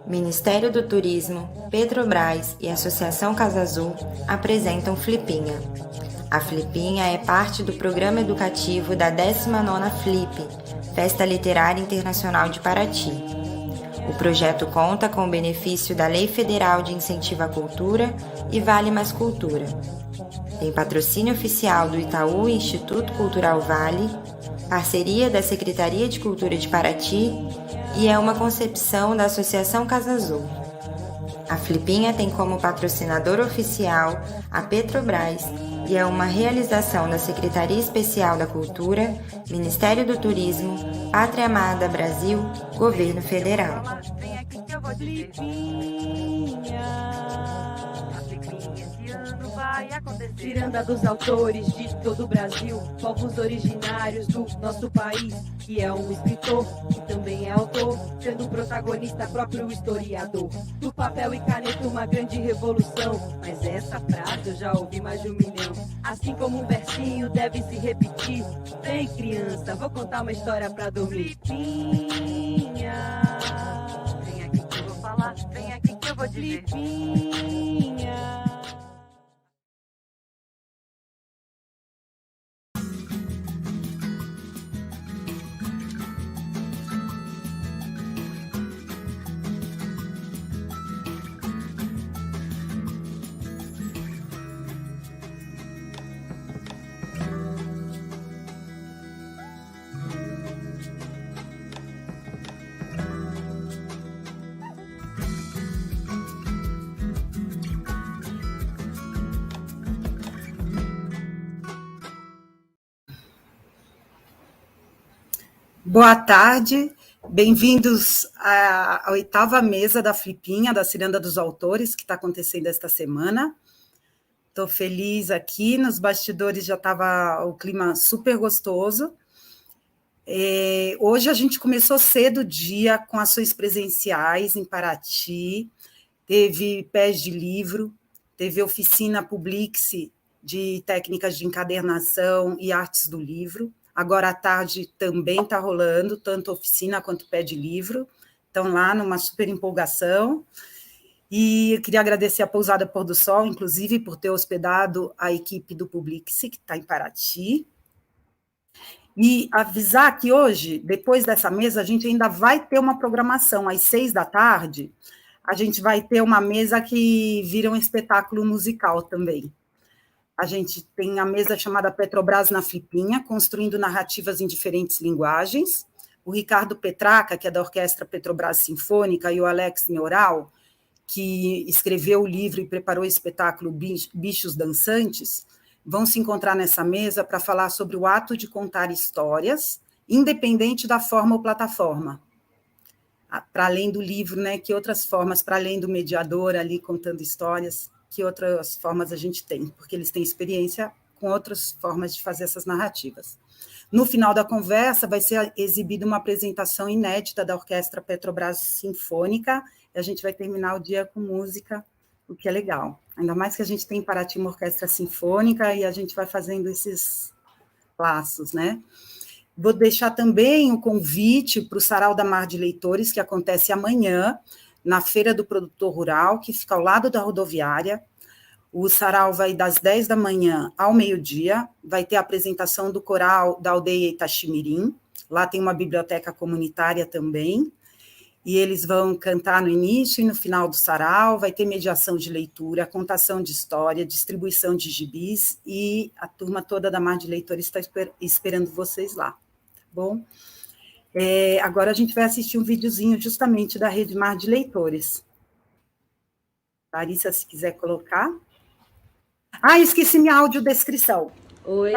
Ministério do Turismo, Petrobras e Associação Casa Azul apresentam Flipinha. A Flipinha é parte do programa educativo da 19ª Flip, Festa Literária Internacional de Paraty. O projeto conta com o benefício da Lei Federal de Incentivo à Cultura e Vale Mais Cultura. Tem patrocínio oficial do Itaú Instituto Cultural Vale, parceria da Secretaria de Cultura de Paraty e é uma concepção da Associação Casa Azul. A Flipinha tem como patrocinador oficial a Petrobras e é uma realização da Secretaria Especial da Cultura, Ministério do Turismo, Pátria Amada Brasil, Governo Federal. Ciranda dos autores de todo o Brasil, povos originários do nosso país, que é um escritor, que também é autor, sendo protagonista próprio historiador. Do papel e caneta uma grande revolução, mas essa frase eu já ouvi mais de 1 milhão. Assim como um versinho deve se repetir, vem criança, vou contar uma história pra dormir. Flipinha, vem aqui que eu vou falar, vem aqui que eu vou dizer. Flipinha. Boa tarde, bem-vindos à 8ª mesa da Flipinha, da Ciranda dos Autores, que está acontecendo esta semana. Estou feliz aqui, nos bastidores já estava o clima super gostoso. Hoje a gente começou cedo o dia com ações presenciais em Paraty, teve pés de livro, teve oficina Publix de técnicas de encadernação e artes do livro. Agora à tarde também está rolando, tanto oficina quanto pé de livro. Estão lá numa super empolgação. E eu queria agradecer a Pousada Pôr do Sol, inclusive, por ter hospedado a equipe do Publix, que está em Paraty. E avisar que hoje, depois dessa mesa, a gente ainda vai ter uma programação. Às 18h, a gente vai ter uma mesa que vira um espetáculo musical também. A gente tem a mesa chamada Petrobras na Flipinha, construindo narrativas em diferentes linguagens. O Ricardo Petraca, que é da Orquestra Petrobras Sinfônica, e o Alex Neural, que escreveu o livro e preparou o espetáculo Bichos Dançantes, vão se encontrar nessa mesa para falar sobre o ato de contar histórias, independente da forma ou plataforma. Para além do livro, né, que outras formas, para além do mediador ali contando histórias, que outras formas a gente tem, porque eles têm experiência com outras formas de fazer essas narrativas. No final da conversa, vai ser exibida uma apresentação inédita da Orquestra Petrobras Sinfônica, e a gente vai terminar o dia com música, o que é legal. Ainda mais que a gente tem em Paraty uma orquestra sinfônica, e a gente vai fazendo esses laços, né? Vou deixar também o convite para o Sarau da Mar de Leitores, que acontece amanhã, na Feira do Produtor Rural, que fica ao lado da rodoviária. O sarau vai das 10 da manhã ao meio-dia, vai ter a apresentação do coral da aldeia Itaximirim, lá tem uma biblioteca comunitária também, e eles vão cantar no início e no final do sarau, vai ter mediação de leitura, contação de história, distribuição de gibis, e a turma toda da Mar de Leitores está esperando vocês lá, tá bom? Agora a gente vai assistir um videozinho justamente da Rede Mar de Leitores. Larissa, se quiser colocar. Esqueci minha audiodescrição. Oi.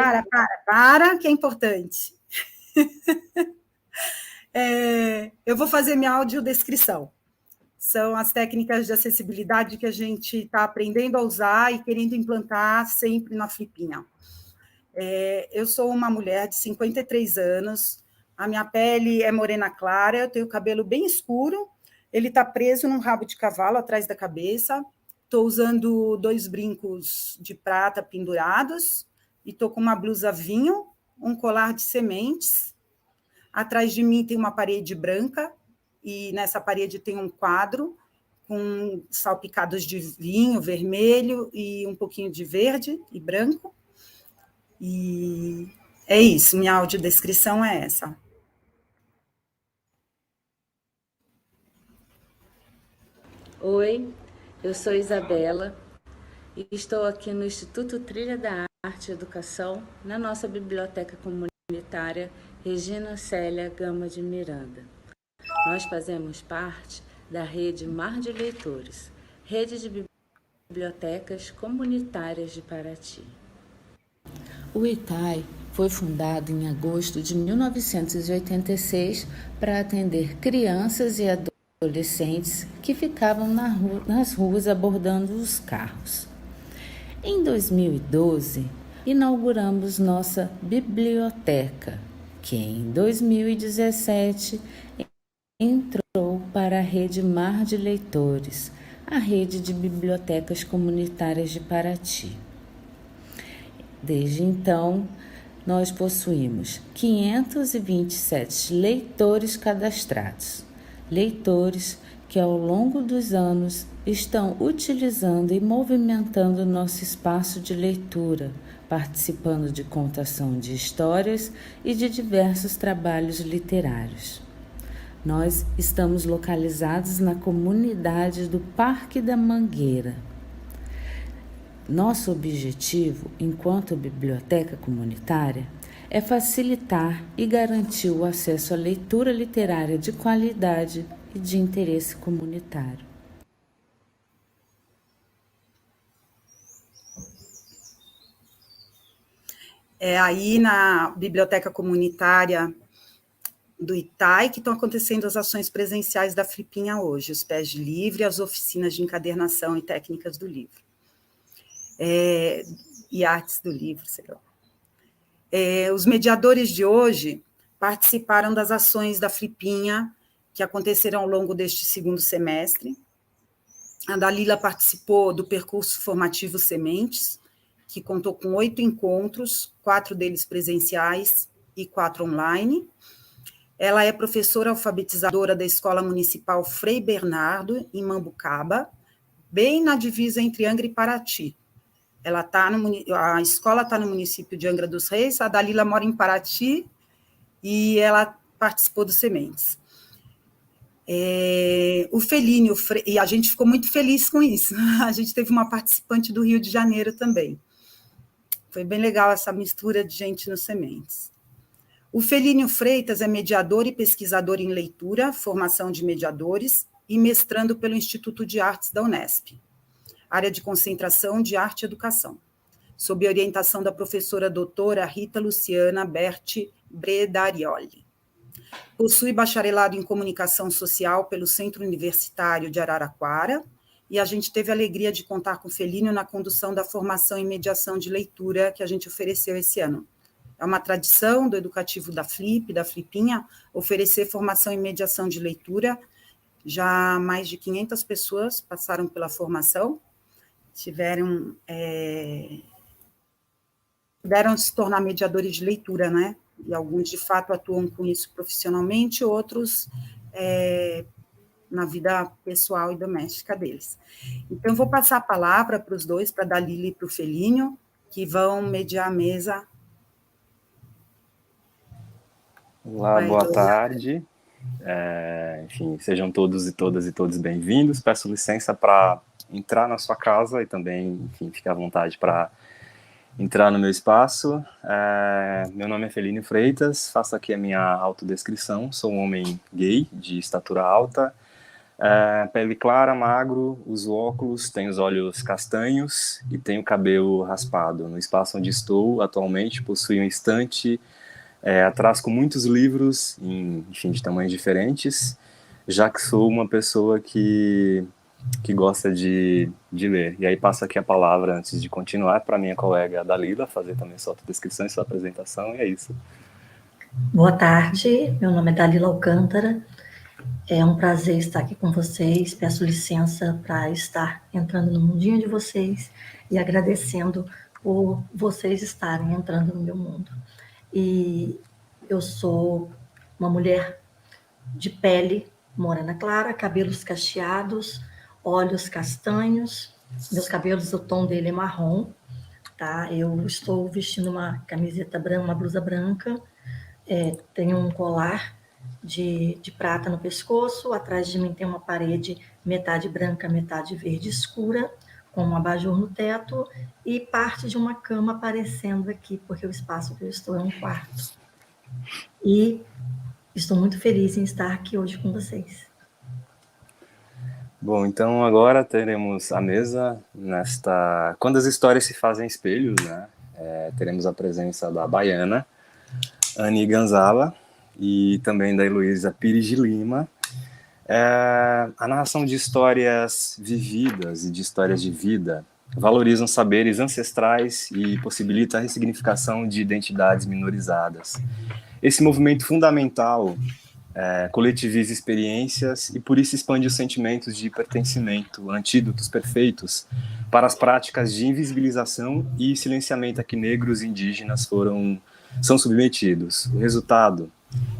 Para, que é importante. Eu vou fazer minha audiodescrição. São as técnicas de acessibilidade que a gente está aprendendo a usar e querendo implantar sempre na Flipinha. Eu sou uma mulher de 53 anos, a minha pele é morena clara, eu tenho o cabelo bem escuro, ele está preso num rabo de cavalo atrás da cabeça, estou usando 2 brincos de prata pendurados, e estou com uma blusa vinho, um colar de sementes. Atrás de mim tem uma parede branca, e nessa parede tem um quadro com salpicados de vinho vermelho e um pouquinho de verde e branco. E é isso, minha audiodescrição é essa. Oi, eu sou Isabela e estou aqui no Instituto Trilha da Arte e Educação, na nossa biblioteca comunitária Regina Célia Gama de Miranda. Nós fazemos parte da rede Mar de Leitores, rede de bibliotecas comunitárias de Paraty. O ITAI foi fundado em agosto de 1986 para atender crianças e adolescentes que ficavam nas ruas abordando os carros. Em 2012, inauguramos nossa biblioteca, que em 2017 entrou para a rede Mar de Leitores, a rede de bibliotecas comunitárias de Paraty. Desde então, nós possuímos 527 leitores cadastrados, leitores que ao longo dos anos estão utilizando e movimentando nosso espaço de leitura, participando de contação de histórias e de diversos trabalhos literários. Nós estamos localizados na comunidade do Parque da Mangueira. Nosso objetivo, enquanto biblioteca comunitária, é facilitar e garantir o acesso à leitura literária de qualidade e de interesse comunitário. É aí na biblioteca comunitária do ITAI que estão acontecendo as ações presenciais da Flipinha hoje, os pés de livro e as oficinas de encadernação e técnicas do livro. E artes do livro, sei lá. Os mediadores de hoje participaram das ações da Flipinha que aconteceram ao longo deste segundo semestre. A Dalila participou do percurso formativo Sementes, que contou com 8 encontros, 4 deles presenciais e 4 online. Ela é professora alfabetizadora da Escola Municipal Frei Bernardo, em Mambucaba, bem na divisa entre Angra e Paraty. A escola está no município de Angra dos Reis, a Dalila mora em Paraty e ela participou do Sementes. O Felínio, e a gente ficou muito feliz com isso, a gente teve uma participante do Rio de Janeiro também. Foi bem legal essa mistura de gente no Sementes. O Felínio Freitas é mediador e pesquisador em leitura, formação de mediadores e mestrando pelo Instituto de Artes da Unesp, área de concentração de arte e educação, sob orientação da professora doutora Rita Luciana Berti Bredarioli. Possui bacharelado em comunicação social pelo Centro Universitário de Araraquara, e a gente teve a alegria de contar com o Felínio na condução da formação em mediação de leitura que a gente ofereceu esse ano. É uma tradição do educativo da Flipinha, oferecer formação em mediação de leitura. Já mais de 500 pessoas passaram pela formação, puderam se tornar mediadores de leitura, né? E alguns, de fato, atuam com isso profissionalmente, outros na vida pessoal e doméstica deles. Então, vou passar a palavra para os dois, para a Dalila e para o Felínio, que vão mediar a mesa. Olá, boa tarde. Enfim, sejam todos e todas bem-vindos. Peço licença para entrar na sua casa e também, enfim, fique à vontade para entrar no meu espaço. Meu nome é Felínio Freitas, faço aqui a minha autodescrição. Sou um homem gay, de estatura alta, pele clara, magro, uso óculos, tenho os olhos castanhos e tenho cabelo raspado. No espaço onde estou atualmente possui um estante atrás com muitos livros, enfim, de tamanhos diferentes, já que sou uma pessoa que gosta de ler. E aí passo aqui a palavra, antes de continuar, para minha colega Dalila, fazer também sua autodescrição e sua apresentação, e é isso. Boa tarde, meu nome é Dalila Alcântara, é um prazer estar aqui com vocês, peço licença para estar entrando no mundinho de vocês e agradecendo por vocês estarem entrando no meu mundo. E eu sou uma mulher de pele morena clara, cabelos cacheados, olhos castanhos, meus cabelos, o tom dele é marrom, tá? Eu estou vestindo uma camiseta branca, uma blusa branca, tenho um colar de prata no pescoço, atrás de mim tem uma parede metade branca, metade verde escura, com um abajur no teto e parte de uma cama aparecendo aqui, porque o espaço que eu estou é um quarto. E estou muito feliz em estar aqui hoje com vocês. Bom, então agora teremos a mesa nesta... Quando as histórias se fazem espelhos, né? Teremos a presença da baiana, Anny Gonzala, e também da Heloísa Pires de Lima. A narração de histórias vividas e de histórias de vida valorizam saberes ancestrais e possibilita a ressignificação de identidades minorizadas. Esse movimento fundamental coletiviza experiências e por isso expande os sentimentos de pertencimento, antídotos perfeitos para as práticas de invisibilização e silenciamento a que negros e indígenas são submetidos. O resultado: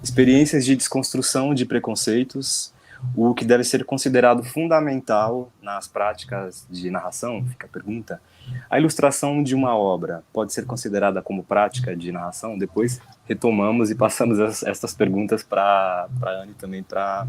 experiências de desconstrução de preconceitos, o que deve ser considerado fundamental nas práticas de narração, fica a pergunta. A ilustração de uma obra pode ser considerada como prática de narração? Depois retomamos e passamos estas perguntas para a Anny e também para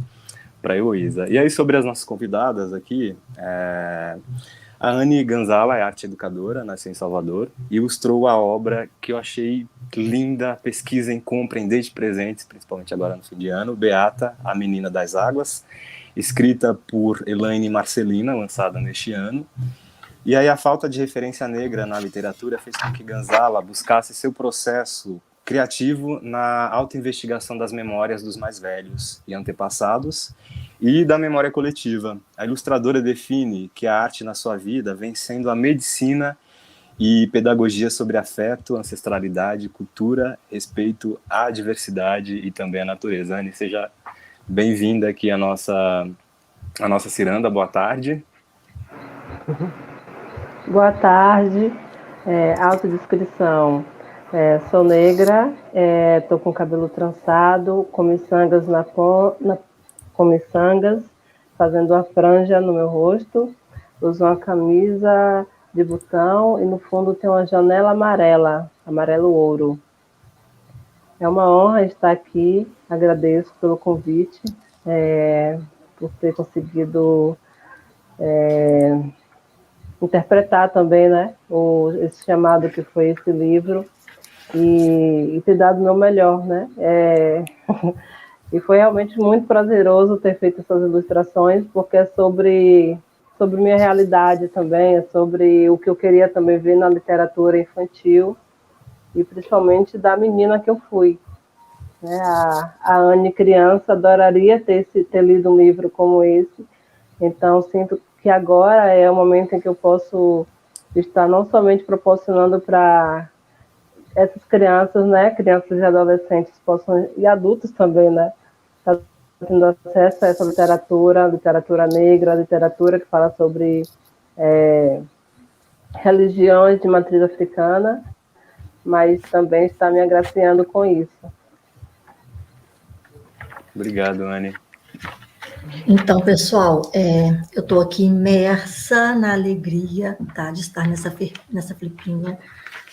a Heloísa. E aí, sobre as nossas convidadas aqui, a Anny Gonzala é arte educadora, nasceu em Salvador, e ilustrou a obra que eu achei linda, Pesquisa em Compreender de Presentes, principalmente agora no fim de ano, Beata, a Menina das Águas, escrita por Elaine Marcelina, lançada neste ano. E aí a falta de referência negra na literatura fez com que Gonzala buscasse seu processo criativo na autoinvestigação das memórias dos mais velhos e antepassados e da memória coletiva. A ilustradora define que a arte na sua vida vem sendo a medicina e pedagogia sobre afeto, ancestralidade, cultura, respeito à diversidade e também à natureza. Anny, seja bem-vinda aqui à nossa ciranda. Boa tarde. Boa tarde. Autodescrição. Sou negra, estou com cabelo trançado, com miçangas com miçangas, fazendo uma franja no meu rosto, uso uma camisa de botão e no fundo tem uma janela amarelo ouro. É uma honra estar aqui, agradeço pelo convite, por ter conseguido interpretar também, né, esse chamado que foi esse livro e ter dado o meu melhor, né, e foi realmente muito prazeroso ter feito essas ilustrações, porque é sobre minha realidade também, é sobre o que eu queria também ver na literatura infantil, e principalmente da menina que eu fui. Né? A Anny, criança, adoraria ter lido um livro como esse, então sinto que agora é o momento em que eu posso estar não somente proporcionando para essas crianças, né, crianças e adolescentes e adultos também, né, tendo acesso a essa literatura negra, literatura que fala sobre religiões de matriz africana, mas também está me agraciando com isso. Obrigado, Anny. Então, pessoal, eu estou aqui imersa na alegria, tá, de estar nessa flipinha.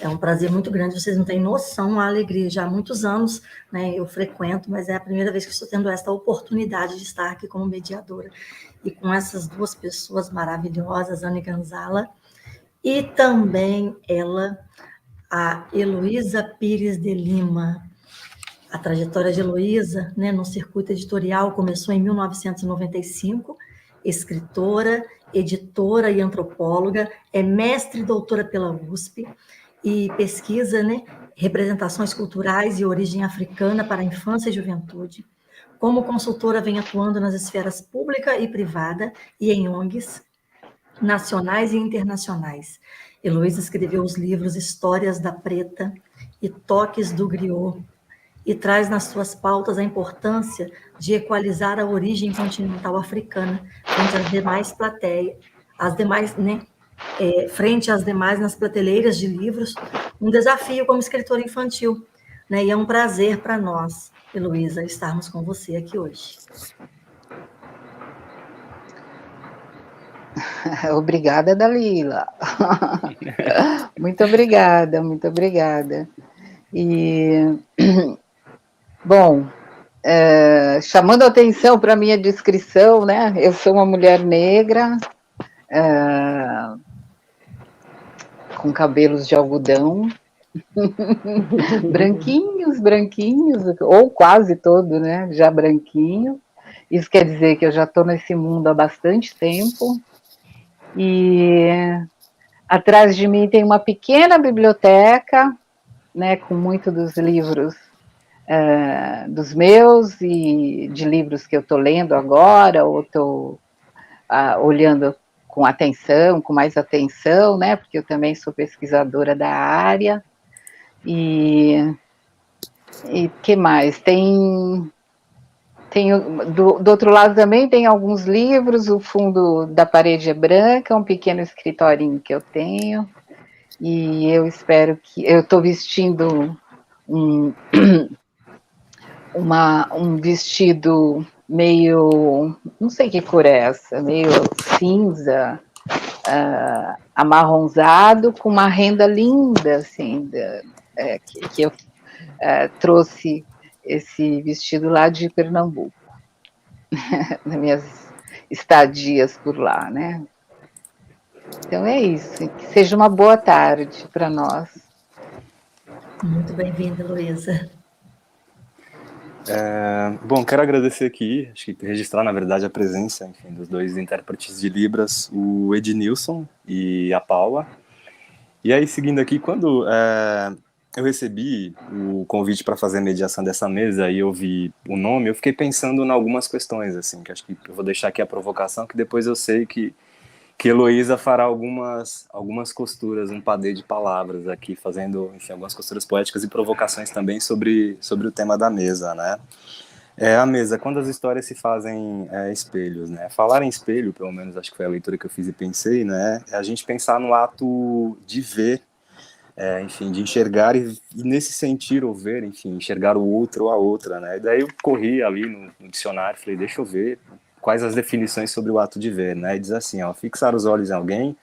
É um prazer muito grande, vocês não têm noção a alegria. Já há muitos anos, né, eu frequento, mas é a primeira vez que estou tendo esta oportunidade de estar aqui como mediadora. E com essas duas pessoas maravilhosas, Anny Gonzala, e também ela, a Heloísa Pires de Lima. A trajetória de Heloísa, né, no circuito editorial começou em 1995, escritora, editora e antropóloga, é mestre e doutora pela USP e pesquisa, né, representações culturais e origem africana para a infância e juventude. Como consultora, vem atuando nas esferas pública e privada e em ONGs nacionais e internacionais. Heloísa escreveu os livros Histórias da Preta e Toques do Griot, e traz nas suas pautas a importância de equalizar a origem continental africana frente às demais frente às demais nas prateleiras de livros, um desafio como escritora infantil, né? E é um prazer para nós, Heloísa, estarmos com você aqui hoje. Obrigada, Dalila. Muito obrigada, muito obrigada. E, bom, chamando a atenção para a minha descrição, né? Eu sou uma mulher negra, com cabelos de algodão, branquinhos, ou quase todo, né? Já branquinho. Isso quer dizer que eu já estou nesse mundo há bastante tempo. E atrás de mim tem uma pequena biblioteca, né, com muitos dos livros dos meus e de livros que eu estou lendo agora, ou estou olhando com atenção, com mais atenção, né, porque eu também sou pesquisadora da área. E que mais? Tem do outro lado também tem alguns livros, o fundo da parede é branca, um pequeno escritorinho que eu tenho, e eu espero que... Eu estou vestindo um vestido meio... não sei que cor é essa, meio cinza, amarronzado, com uma renda linda, assim, que eu trouxe esse vestido lá de Pernambuco, nas minhas estadias por lá, né? Então é isso, que seja uma boa tarde para nós. Muito bem-vinda, Luísa. Bom, quero agradecer aqui, acho que registrar, na verdade, a presença, enfim, dos dois intérpretes de Libras, o Ednilson e a Paula. E aí, seguindo aqui, quando eu recebi o convite para fazer a mediação dessa mesa e eu vi o nome, eu fiquei pensando em algumas questões, assim, que acho que eu vou deixar aqui a provocação, que depois eu sei que Heloísa fará algumas costuras, um padê de palavras aqui, fazendo, enfim, algumas costuras poéticas e provocações também sobre o tema da mesa, né? A mesa, quando as histórias se fazem espelhos, né? Falar em espelho, pelo menos acho que foi a leitura que eu fiz e pensei, né? É a gente pensar no ato de ver, enfim, de enxergar e nesse sentir ou ver, enfim, enxergar o outro ou a outra, né? E daí eu corri ali no dicionário, falei, deixa eu ver quais as definições sobre o ato de ver, né? E diz assim, ó, fixar os olhos em alguém,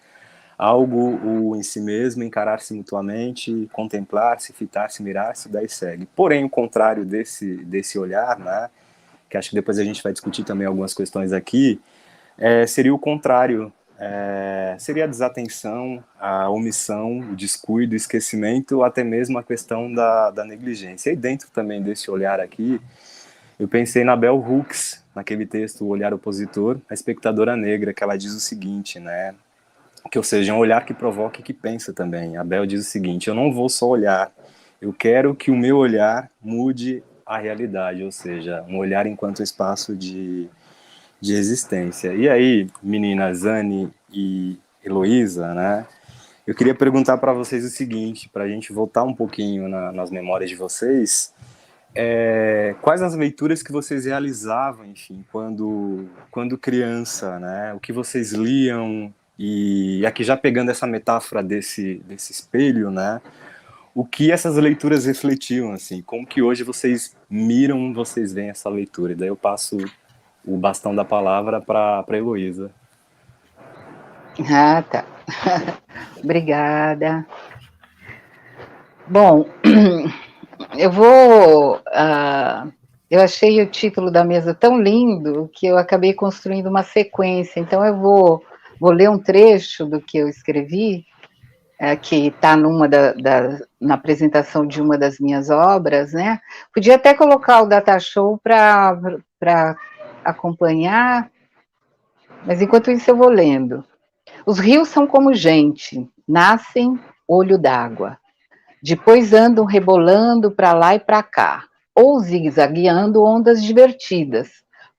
algo em si mesmo, encarar-se mutuamente, contemplar-se, fitar-se, mirar-se, daí segue. Porém, o contrário desse olhar, né? Que acho que depois a gente vai discutir também algumas questões aqui, seria o contrário. Seria a desatenção, a omissão, o descuido, o esquecimento, até mesmo a questão da negligência. E dentro também desse olhar aqui, eu pensei na Bell Hooks, naquele texto O Olhar Opositor, a espectadora negra, que ela diz o seguinte, né? Que, ou seja, um olhar que provoca e que pensa também. A Bell diz o seguinte, eu não vou só olhar, eu quero que o meu olhar mude a realidade, ou seja, um olhar enquanto espaço de existência. E aí, meninas Anne e Heloísa, né? Eu queria perguntar para vocês o seguinte, para a gente voltar um pouquinho nas memórias de vocês, quais as leituras que vocês realizavam, enfim, quando criança, né? O que vocês liam, e aqui já pegando essa metáfora desse espelho, né? O que essas leituras refletiam, assim, como que hoje vocês miram, vocês veem essa leitura, e daí eu passo o bastão da palavra para Heloísa. Ah, tá. Obrigada. Bom, eu achei o título da mesa tão lindo que eu acabei construindo uma sequência, então eu vou ler um trecho do que eu escrevi, que está na apresentação de uma das minhas obras, né? Podia até colocar o data show para acompanhar, mas enquanto isso eu vou lendo. Os rios são como gente, nascem olho d'água, depois andam rebolando para lá e para cá, ou zigue-zagueando ondas divertidas,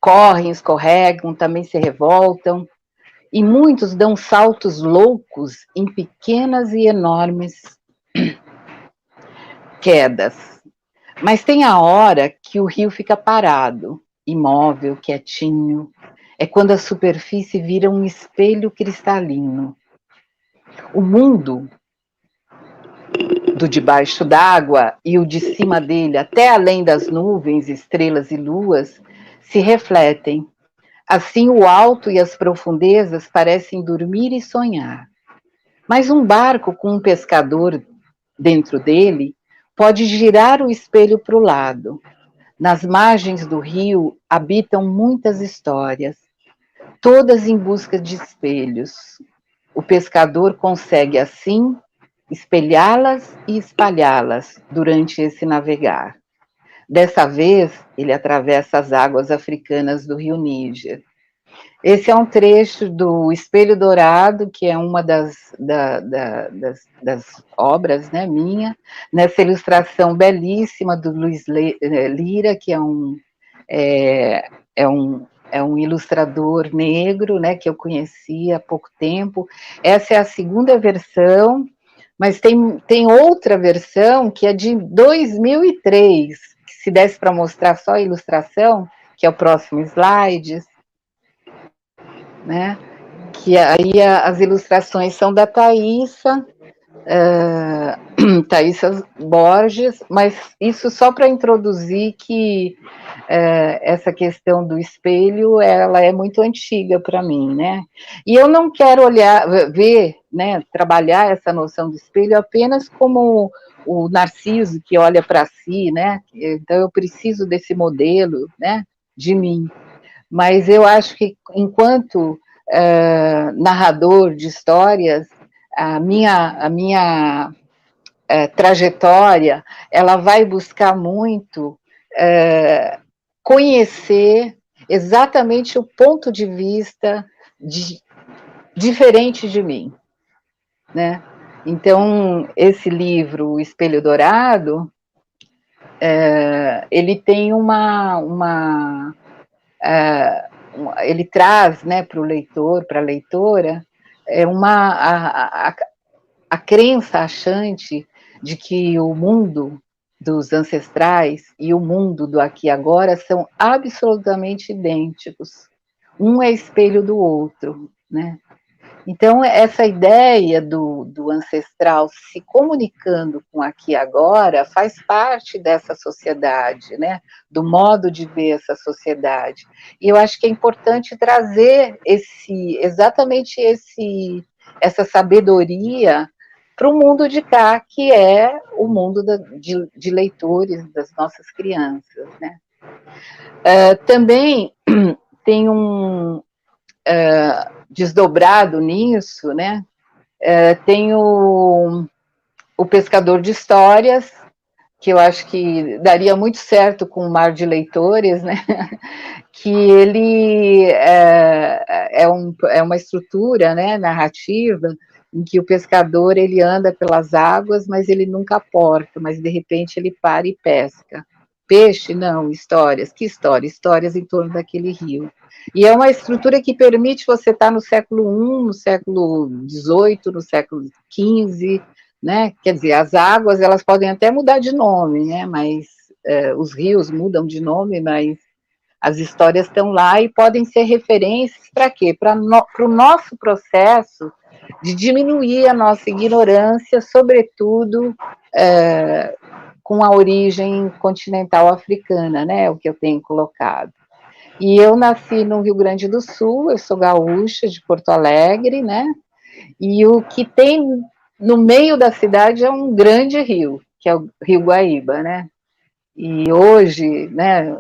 correm, escorregam, também se revoltam, e muitos dão saltos loucos em pequenas e enormes quedas. Mas tem a hora que o rio fica parado, imóvel, quietinho. É quando a superfície vira um espelho cristalino. O mundo do debaixo d'água e o de cima dele, até além das nuvens, estrelas e luas, se refletem, Assim, o alto e as profundezas parecem dormir e sonhar. Mas um barco com um pescador dentro dele pode girar o espelho para o lado. Nas margens do rio habitam muitas histórias, todas em busca de espelhos. O pescador consegue, assim, espelhá-las e espalhá-las durante esse navegar. Dessa vez, ele atravessa as águas africanas do rio Níger. Esse é um trecho do Espelho Dourado, que é uma das obras, né, minha, nessa ilustração belíssima do Luiz Lira, que é um ilustrador negro, né, que eu conheci há pouco tempo. Essa é a segunda versão, mas tem outra versão que é de 2003, que se desse para mostrar só a ilustração, que é o próximo slide, né? Que aí as ilustrações são da Thaísa Borges, mas isso só para introduzir que essa questão do espelho, ela é muito antiga para mim, né? E eu não quero ver, né, trabalhar essa noção do espelho apenas como o Narciso que olha para si, né? Então eu preciso desse modelo, né, de mim. Mas eu acho que, enquanto narrador de histórias, a minha trajetória, ela vai buscar muito conhecer exatamente o ponto de vista diferente de mim, né? Então, esse livro, O Espelho Dourado, ele tem ele traz, né, para o leitor, para a leitora, a crença achante de que o mundo dos ancestrais e o mundo do aqui e agora são absolutamente idênticos. Um é espelho do outro, né? Então, essa ideia do ancestral se comunicando com aqui e agora faz parte dessa sociedade, né? Do modo de ver essa sociedade. E eu acho que é importante trazer exatamente essa sabedoria para o mundo de cá, que é o mundo de leitores das nossas crianças, né? Também tem um desdobrado nisso, né? Tem o Pescador de Histórias, que eu acho que daria muito certo com o Mar de Leitores, né? Que ele é uma estrutura, né, narrativa, em que o pescador ele anda pelas águas, mas ele nunca aporta, mas de repente ele para e pesca. Peixe? Não, histórias. Que história? Histórias em torno daquele rio. E é uma estrutura que permite você estar no século I, no século XVIII, no século XV, né? Quer dizer, as águas elas podem até mudar de nome, né? Mas os rios mudam de nome, mas as histórias estão lá e podem ser referências para quê? Para o nosso processo de diminuir a nossa ignorância, sobretudo com a origem continental africana, né? O que eu tenho colocado. E eu nasci no Rio Grande do Sul, eu sou gaúcha de Porto Alegre, né? E o que tem no meio da cidade é um grande rio, que é o Rio Guaíba, né? E hoje, né,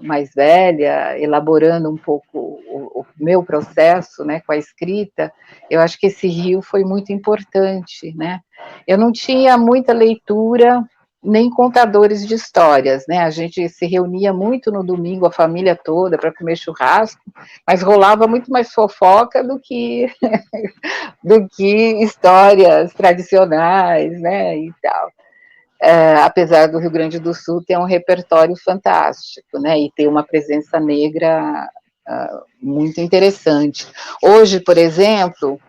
mais velha, elaborando um pouco o meu processo, né, com a escrita, eu acho que esse rio foi muito importante, né? Eu não tinha muita leitura, nem contadores de histórias, né? A gente se reunia muito no domingo, a família toda, para comer churrasco, mas rolava muito mais fofoca do que histórias tradicionais, né, e tal. Apesar do Rio Grande do Sul ter um repertório fantástico, né, e ter uma presença negra muito interessante. Hoje, por exemplo,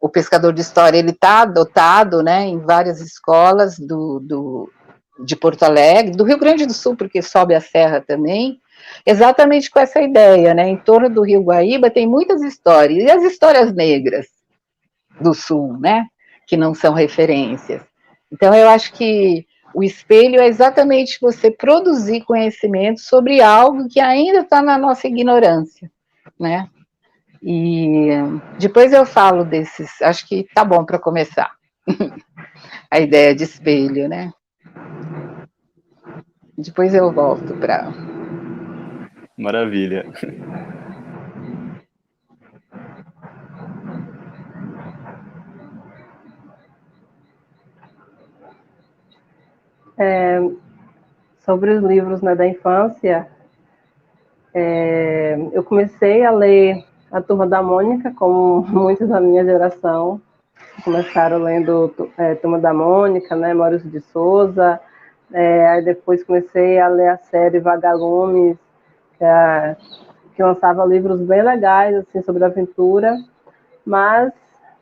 o Pescador de História ele está adotado, né, em várias escolas de Porto Alegre, do Rio Grande do Sul, porque sobe a serra também, exatamente com essa ideia, né, em torno do Rio Guaíba tem muitas histórias, e as histórias negras do Sul, né, que não são referências. Então, eu acho que O espelho é exatamente você produzir conhecimento sobre algo que ainda está na nossa ignorância, né? E depois eu falo desses, acho que tá bom para começar, a ideia de espelho, né? Depois eu volto para... Maravilha. Sobre os livros, né, da infância, eu comecei a ler A Turma da Mônica, como muitos da minha geração começaram lendo Turma da Mônica, né, Maurício de Souza. Aí depois comecei a ler a série Vagalumes, que lançava livros bem legais assim, sobre aventura, mas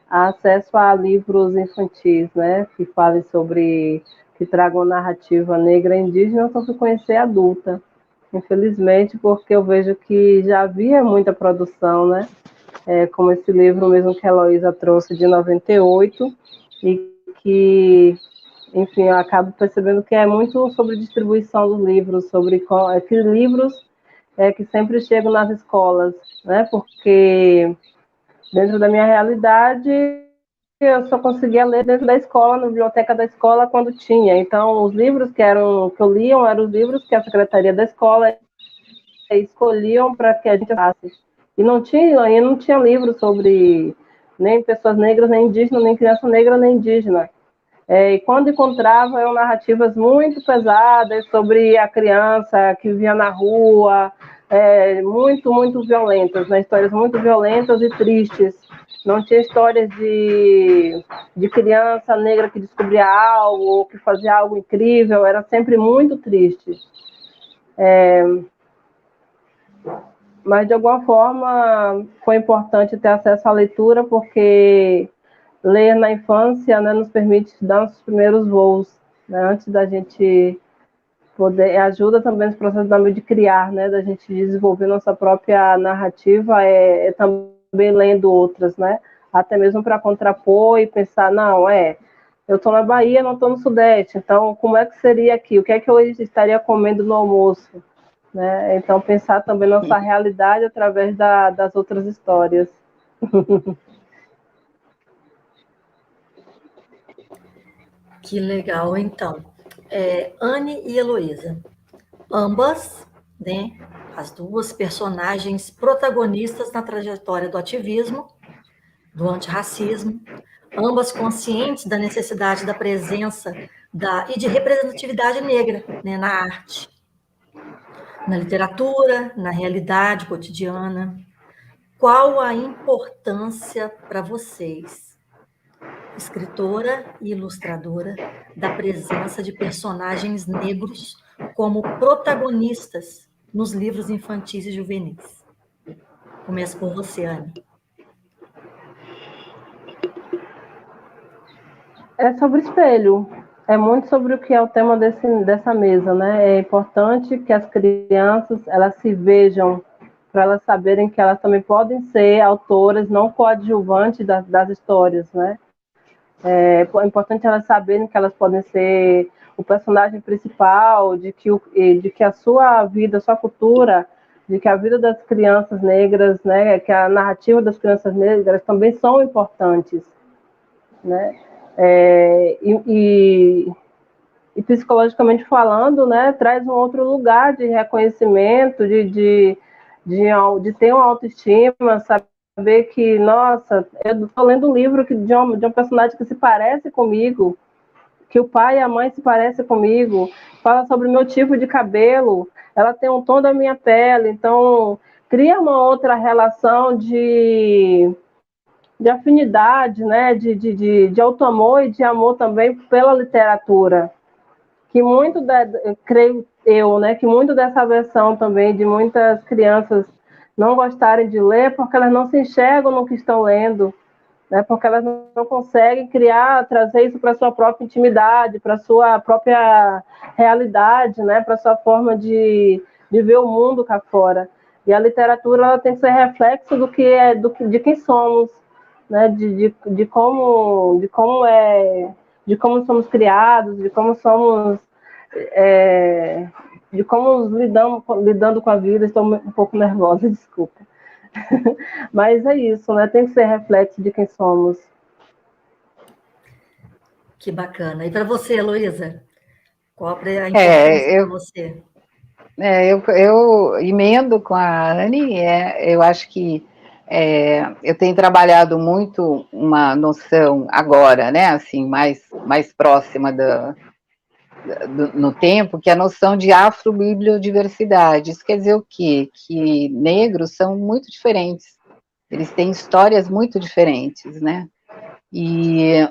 acesso a livros infantis, né, que falem sobre, que tragam narrativa negra e indígena, eu só fui conhecer adulta, infelizmente, porque eu vejo que já havia muita produção, né, como esse livro mesmo que a Heloísa trouxe de 98, e que, enfim, eu acabo percebendo que é muito sobre distribuição dos livros, sobre que livros que sempre chegam nas escolas, né, porque dentro da minha realidade, eu só conseguia ler dentro da escola, na biblioteca da escola, quando tinha. Então, os livros que eu lia eram os livros que a secretaria da escola escolhiam para que a gente levasse. E não tinha livro sobre nem pessoas negras, nem indígenas, nem criança negra, nem indígena. E quando encontrava, eram narrativas muito pesadas sobre a criança que vivia na rua, muito, muito violentas, né? Histórias muito violentas e tristes. Não tinha histórias de criança negra que descobria algo, ou que fazia algo incrível, era sempre muito triste. Mas, de alguma forma, foi importante ter acesso à leitura, porque ler na infância, né, nos permite dar os primeiros voos, né, antes da gente poder, ajuda também nos processos de criar, né, da gente desenvolver nossa própria narrativa, também lendo outras, né, até mesmo para contrapor e pensar, não, eu estou na Bahia, não estou no Sudeste, então como é que seria aqui? O que é que eu estaria comendo no almoço? Né? Então, pensar também nossa realidade através das outras histórias. Que legal, então. Anne e Heloísa, ambas, né, as duas personagens protagonistas na trajetória do ativismo, do antirracismo, ambas conscientes da necessidade da presença e de representatividade negra, né, na arte, na literatura, na realidade cotidiana. Qual a importância para vocês, escritora e ilustradora, da presença de personagens negros como protagonistas nos livros infantis e juvenis? Começo por você, Anne. É sobre espelho. É muito sobre o que é o tema dessa mesa, né? É importante que as crianças elas se vejam, para elas saberem que elas também podem ser autoras, não coadjuvantes das histórias, né? É importante elas saberem que elas podem ser o personagem principal, de que a sua vida, a sua cultura, de que a vida das crianças negras, né, que a narrativa das crianças negras também são importantes, né? E psicologicamente falando, né, traz um outro lugar de reconhecimento, de ter uma autoestima, saber que, nossa, eu estou lendo um livro de um personagem que se parece comigo, que o pai e a mãe se parecem comigo, fala sobre o meu tipo de cabelo, ela tem um tom da minha pele, então cria uma outra relação de afinidade, né, de auto-amor e de amor também pela literatura, que creio eu, né, que muito dessa versão também de muitas crianças não gostarem de ler porque elas não se enxergam no que estão lendo, né, porque elas não conseguem trazer isso para a sua própria intimidade, para a sua própria realidade, né, para a sua forma de ver o mundo cá fora. E a literatura ela tem que ser reflexo de quem somos, né, de como de como somos criados, de como somos, de como lidando com a vida. Estou um pouco nervosa, desculpa. Mas é isso, né? Tem que ser reflexo de quem somos. Que bacana. E para você, Heloísa? Qual a importância para você? Eu emendo com a Anne, eu acho que eu tenho trabalhado muito uma noção agora, né, assim, mais próxima no tempo, que é a noção de afrobibliodiversidade. Isso quer dizer o quê? Que negros são muito diferentes, eles têm histórias muito diferentes, né? E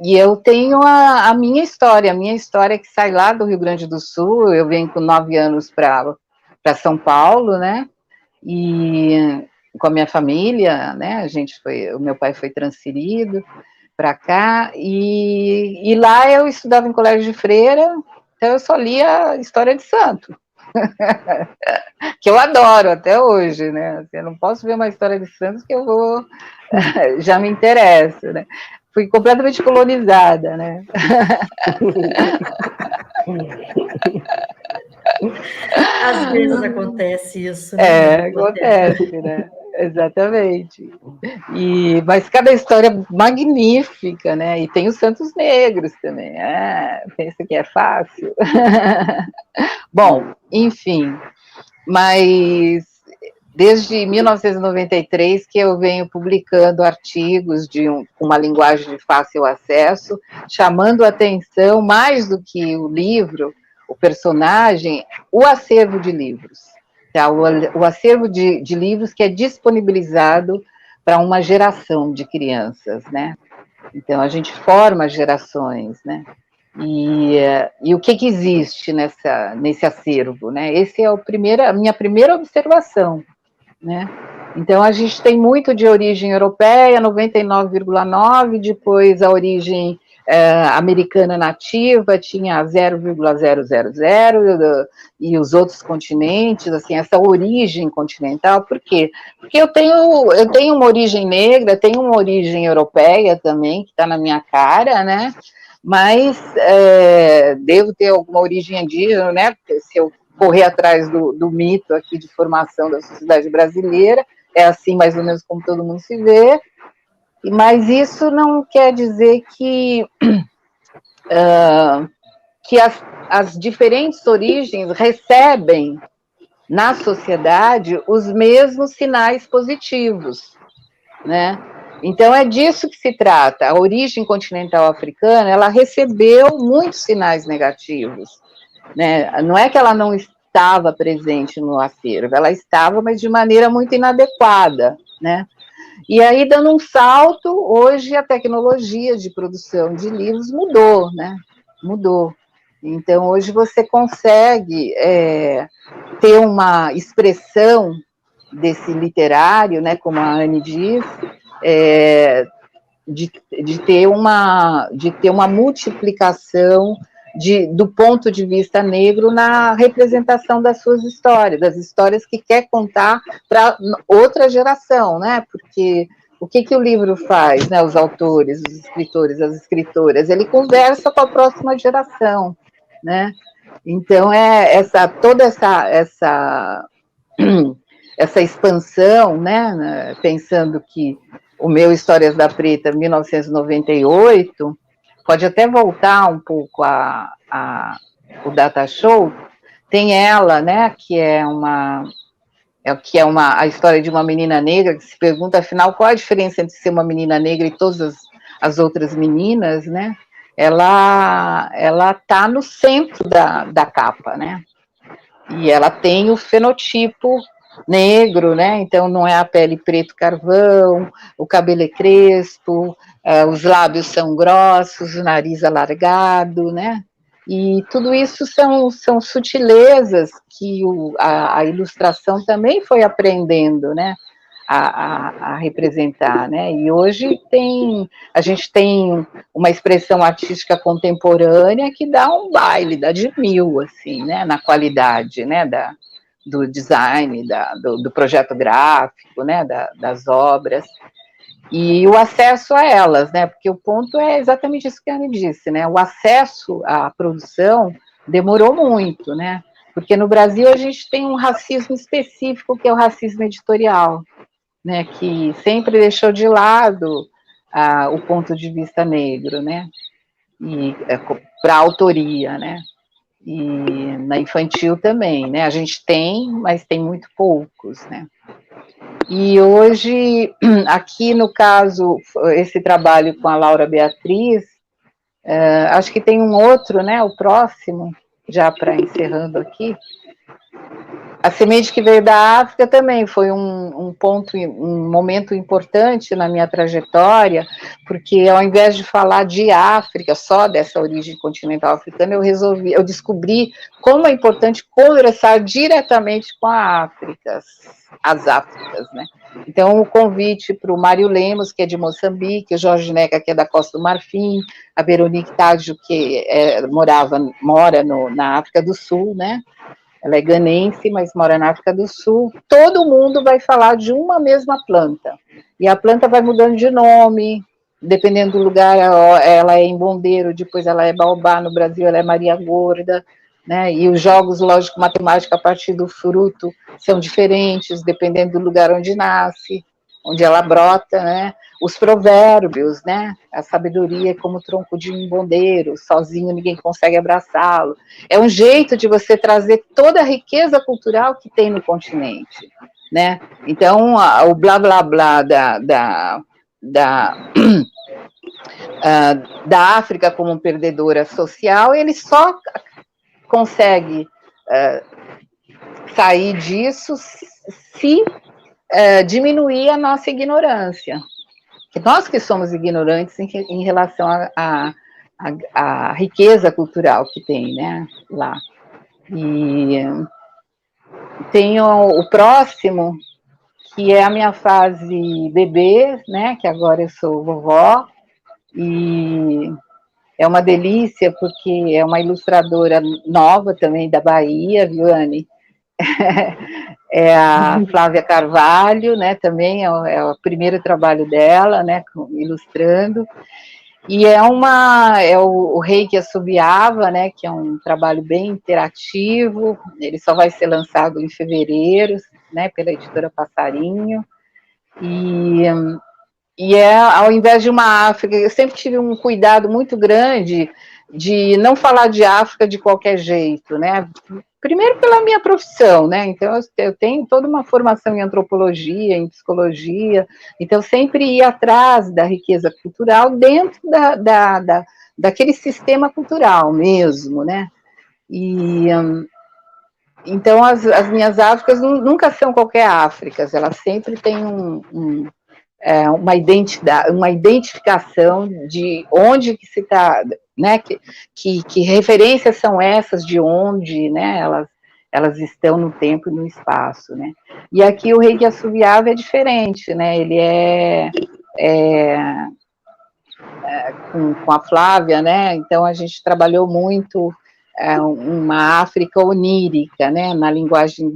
eu tenho a minha história que sai lá do Rio Grande do Sul. Eu venho com 9 anos para São Paulo, né? E com a minha família, né? O meu pai foi transferido para cá, e lá eu estudava em colégio de freira, então eu só lia história de santo. Que eu adoro até hoje, né? Eu não posso ver uma história de santos que eu vou... já me interessa, né? Fui completamente colonizada, né? Às vezes acontece isso, né? Acontece, né? Exatamente. Mas cada história magnífica, né? E tem os santos negros também. Pensa que é fácil? Bom, enfim, mas desde 1993 que eu venho publicando artigos com uma linguagem de fácil acesso, chamando a atenção, mais do que o livro, o personagem, o acervo de livros. Tá? O acervo de livros que é disponibilizado para uma geração de crianças, né? Então, a gente forma gerações, né? E o que existe nesse acervo, né? Esse é a minha primeira observação, né? Então, a gente tem muito de origem europeia, 99,9%, depois a origem americana nativa tinha 0,000, e os outros continentes, assim, essa origem continental. Por quê? Porque eu tenho uma origem negra, tenho uma origem europeia também, que está na minha cara, né? Mas devo ter alguma origem indígena, né? Porque se eu correr atrás do mito aqui de formação da sociedade brasileira, é assim mais ou menos como todo mundo se vê. Mas isso não quer dizer que as diferentes origens recebem na sociedade os mesmos sinais positivos, né? Então é disso que se trata. A origem continental africana, ela recebeu muitos sinais negativos, né? Não é que ela não estava presente no acervo, ela estava, mas de maneira muito inadequada, né? E aí, dando um salto, hoje a tecnologia de produção de livros mudou, né? Mudou. Então, hoje você consegue ter uma expressão desse literário, né, como a Anne diz, de ter uma multiplicação do ponto de vista negro na representação das suas histórias, das histórias que quer contar para outra geração, né? Porque o que o livro faz, né? Os autores, os escritores, as escritoras, ele conversa com a próxima geração, né? Então toda essa expansão, né? Pensando que o meu Histórias da Preta, 1998, pode até voltar um pouco o Data Show, tem ela, né, que é a história de uma menina negra que se pergunta, afinal, qual a diferença entre ser uma menina negra e todas as outras meninas, né? Ela está no centro da capa, né? E ela tem o fenotipo negro, né? Então não é a pele preto carvão, o cabelo é crespo, os lábios são grossos, o nariz alargado, né? E tudo isso são sutilezas que a ilustração também foi aprendendo, né? A representar, né? E hoje a gente tem uma expressão artística contemporânea que dá um baile, dá de mil, assim, né? Na qualidade, né? Do design, do projeto gráfico, né, das obras. E o acesso a elas, né? Porque o ponto é exatamente isso que a Anne disse, né? O acesso à produção demorou muito, né? Porque no Brasil a gente tem um racismo específico, que é o racismo editorial, né? Que sempre deixou de lado o ponto de vista negro, né? E para a autoria, né? E na infantil também, né? A gente tem, mas tem muito poucos, né? E hoje, aqui no caso, esse trabalho com a Laura Beatriz, acho que tem um outro, né, o próximo, já para encerrando aqui. A semente que veio da África também foi um momento importante na minha trajetória, porque ao invés de falar de África, só dessa origem continental africana, eu descobri como é importante conversar diretamente com as Áfricas, né? Então, o convite para o Mário Lemos, que é de Moçambique, o Jorge Neca, que é da Costa do Marfim, a Veronique Tádio, que mora na África do Sul, né? Ela é ganense, mas mora na África do Sul. Todo mundo vai falar de uma mesma planta. E a planta vai mudando de nome, dependendo do lugar, ela é embondeiro, depois ela é baobá, no Brasil ela é Maria Gorda, né? E os jogos lógico-matemáticos a partir do fruto são diferentes, dependendo do lugar onde nasce, onde ela brota, né? Os provérbios, né? A sabedoria é como o tronco de um bondeiro, sozinho ninguém consegue abraçá-lo. É um jeito de você trazer toda a riqueza cultural que tem no continente, né? Então, o blá blá blá da África como perdedora social, ele só consegue sair disso se diminuir a nossa ignorância. Nós que somos ignorantes em relação à riqueza cultural que tem, né, lá. E tem o próximo, que é a minha fase bebê, né, que agora eu sou vovó, e é uma delícia, porque é uma ilustradora nova também da Bahia, viu, Anne? É a Flávia Carvalho, né, também é o primeiro trabalho dela, né, ilustrando, e é o Rei que Assobiava, né, que é um trabalho bem interativo, ele só vai ser lançado em fevereiro, né, pela editora Passarinho, e ao invés de uma África, eu sempre tive um cuidado muito grande de não falar de África de qualquer jeito, né? Primeiro pela minha profissão, né? Então eu tenho toda uma formação em antropologia, em psicologia, então sempre ia atrás da riqueza cultural dentro daquele sistema cultural mesmo, né? E então as minhas Áfricas nunca são qualquer Áfricas, elas sempre têm uma identificação de onde que se está, né, que referências são essas, de onde, né, elas estão no tempo e no espaço, né. E aqui o Rei que Assobiava é diferente, né, ele com a Flávia, né, então a gente trabalhou muito uma África onírica, né, na linguagem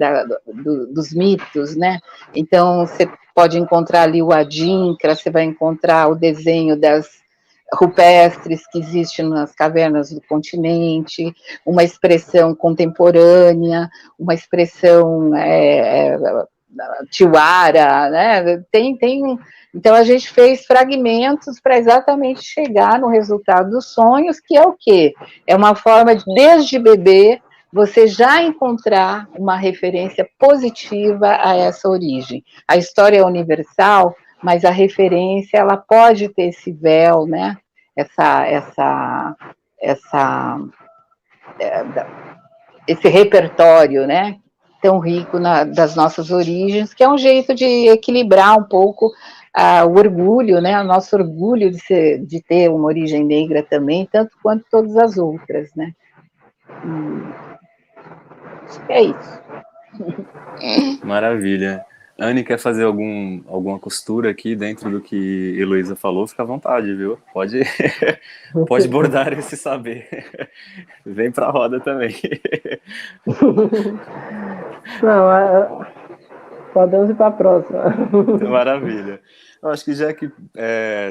dos mitos, né, então você pode encontrar ali o Adinkra, você vai encontrar o desenho das rupestres que existem nas cavernas do continente, uma expressão contemporânea, uma expressão tiwara, né? Então a gente fez fragmentos para exatamente chegar no resultado dos sonhos, que é o quê? É uma forma de, desde bebê, você já encontrar uma referência positiva a essa origem. A história é universal, mas a referência, ela pode ter esse véu, né? Esse repertório, né? Tão rico das nossas origens, que é um jeito de equilibrar um pouco o orgulho, né? O nosso orgulho de ter uma origem negra também, tanto quanto todas as outras, né? Acho que é isso. Maravilha. Anne, quer fazer alguma costura aqui dentro do que Heloísa falou? Fica à vontade, viu? Pode bordar esse saber. Vem para a roda também. Não, Podemos ir para a próxima. Maravilha. Eu acho que já que,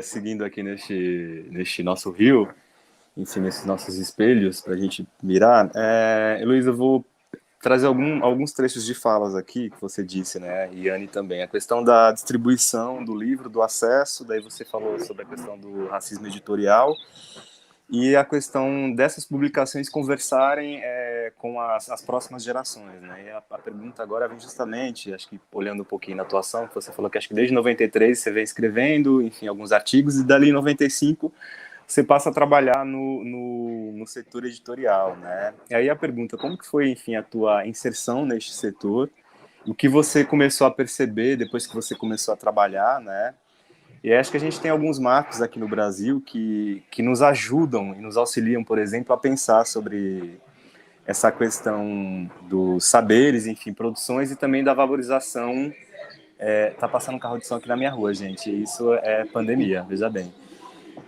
seguindo aqui neste nosso rio, enfim, nesses nossos espelhos, para a gente mirar, Heloísa, eu vou trazer alguns trechos de falas aqui que você disse, né, e Anne também, a questão da distribuição do livro, do acesso, daí você falou sobre a questão do racismo editorial, e a questão dessas publicações conversarem com as próximas gerações, né? E a pergunta agora vem justamente, acho que olhando um pouquinho na atuação, que você falou que acho que desde 93 você vem escrevendo, enfim, alguns artigos, e dali em 95 você passa a trabalhar no setor editorial, né? E aí a pergunta, como que foi, enfim, a tua inserção neste setor? O que você começou a perceber depois que você começou a trabalhar, né? E acho que a gente tem alguns marcos aqui no Brasil que nos ajudam e nos auxiliam, por exemplo, a pensar sobre essa questão dos saberes, enfim, produções, e também da valorização. Tá passando um carro de som aqui na minha rua, gente. Isso é pandemia, veja bem.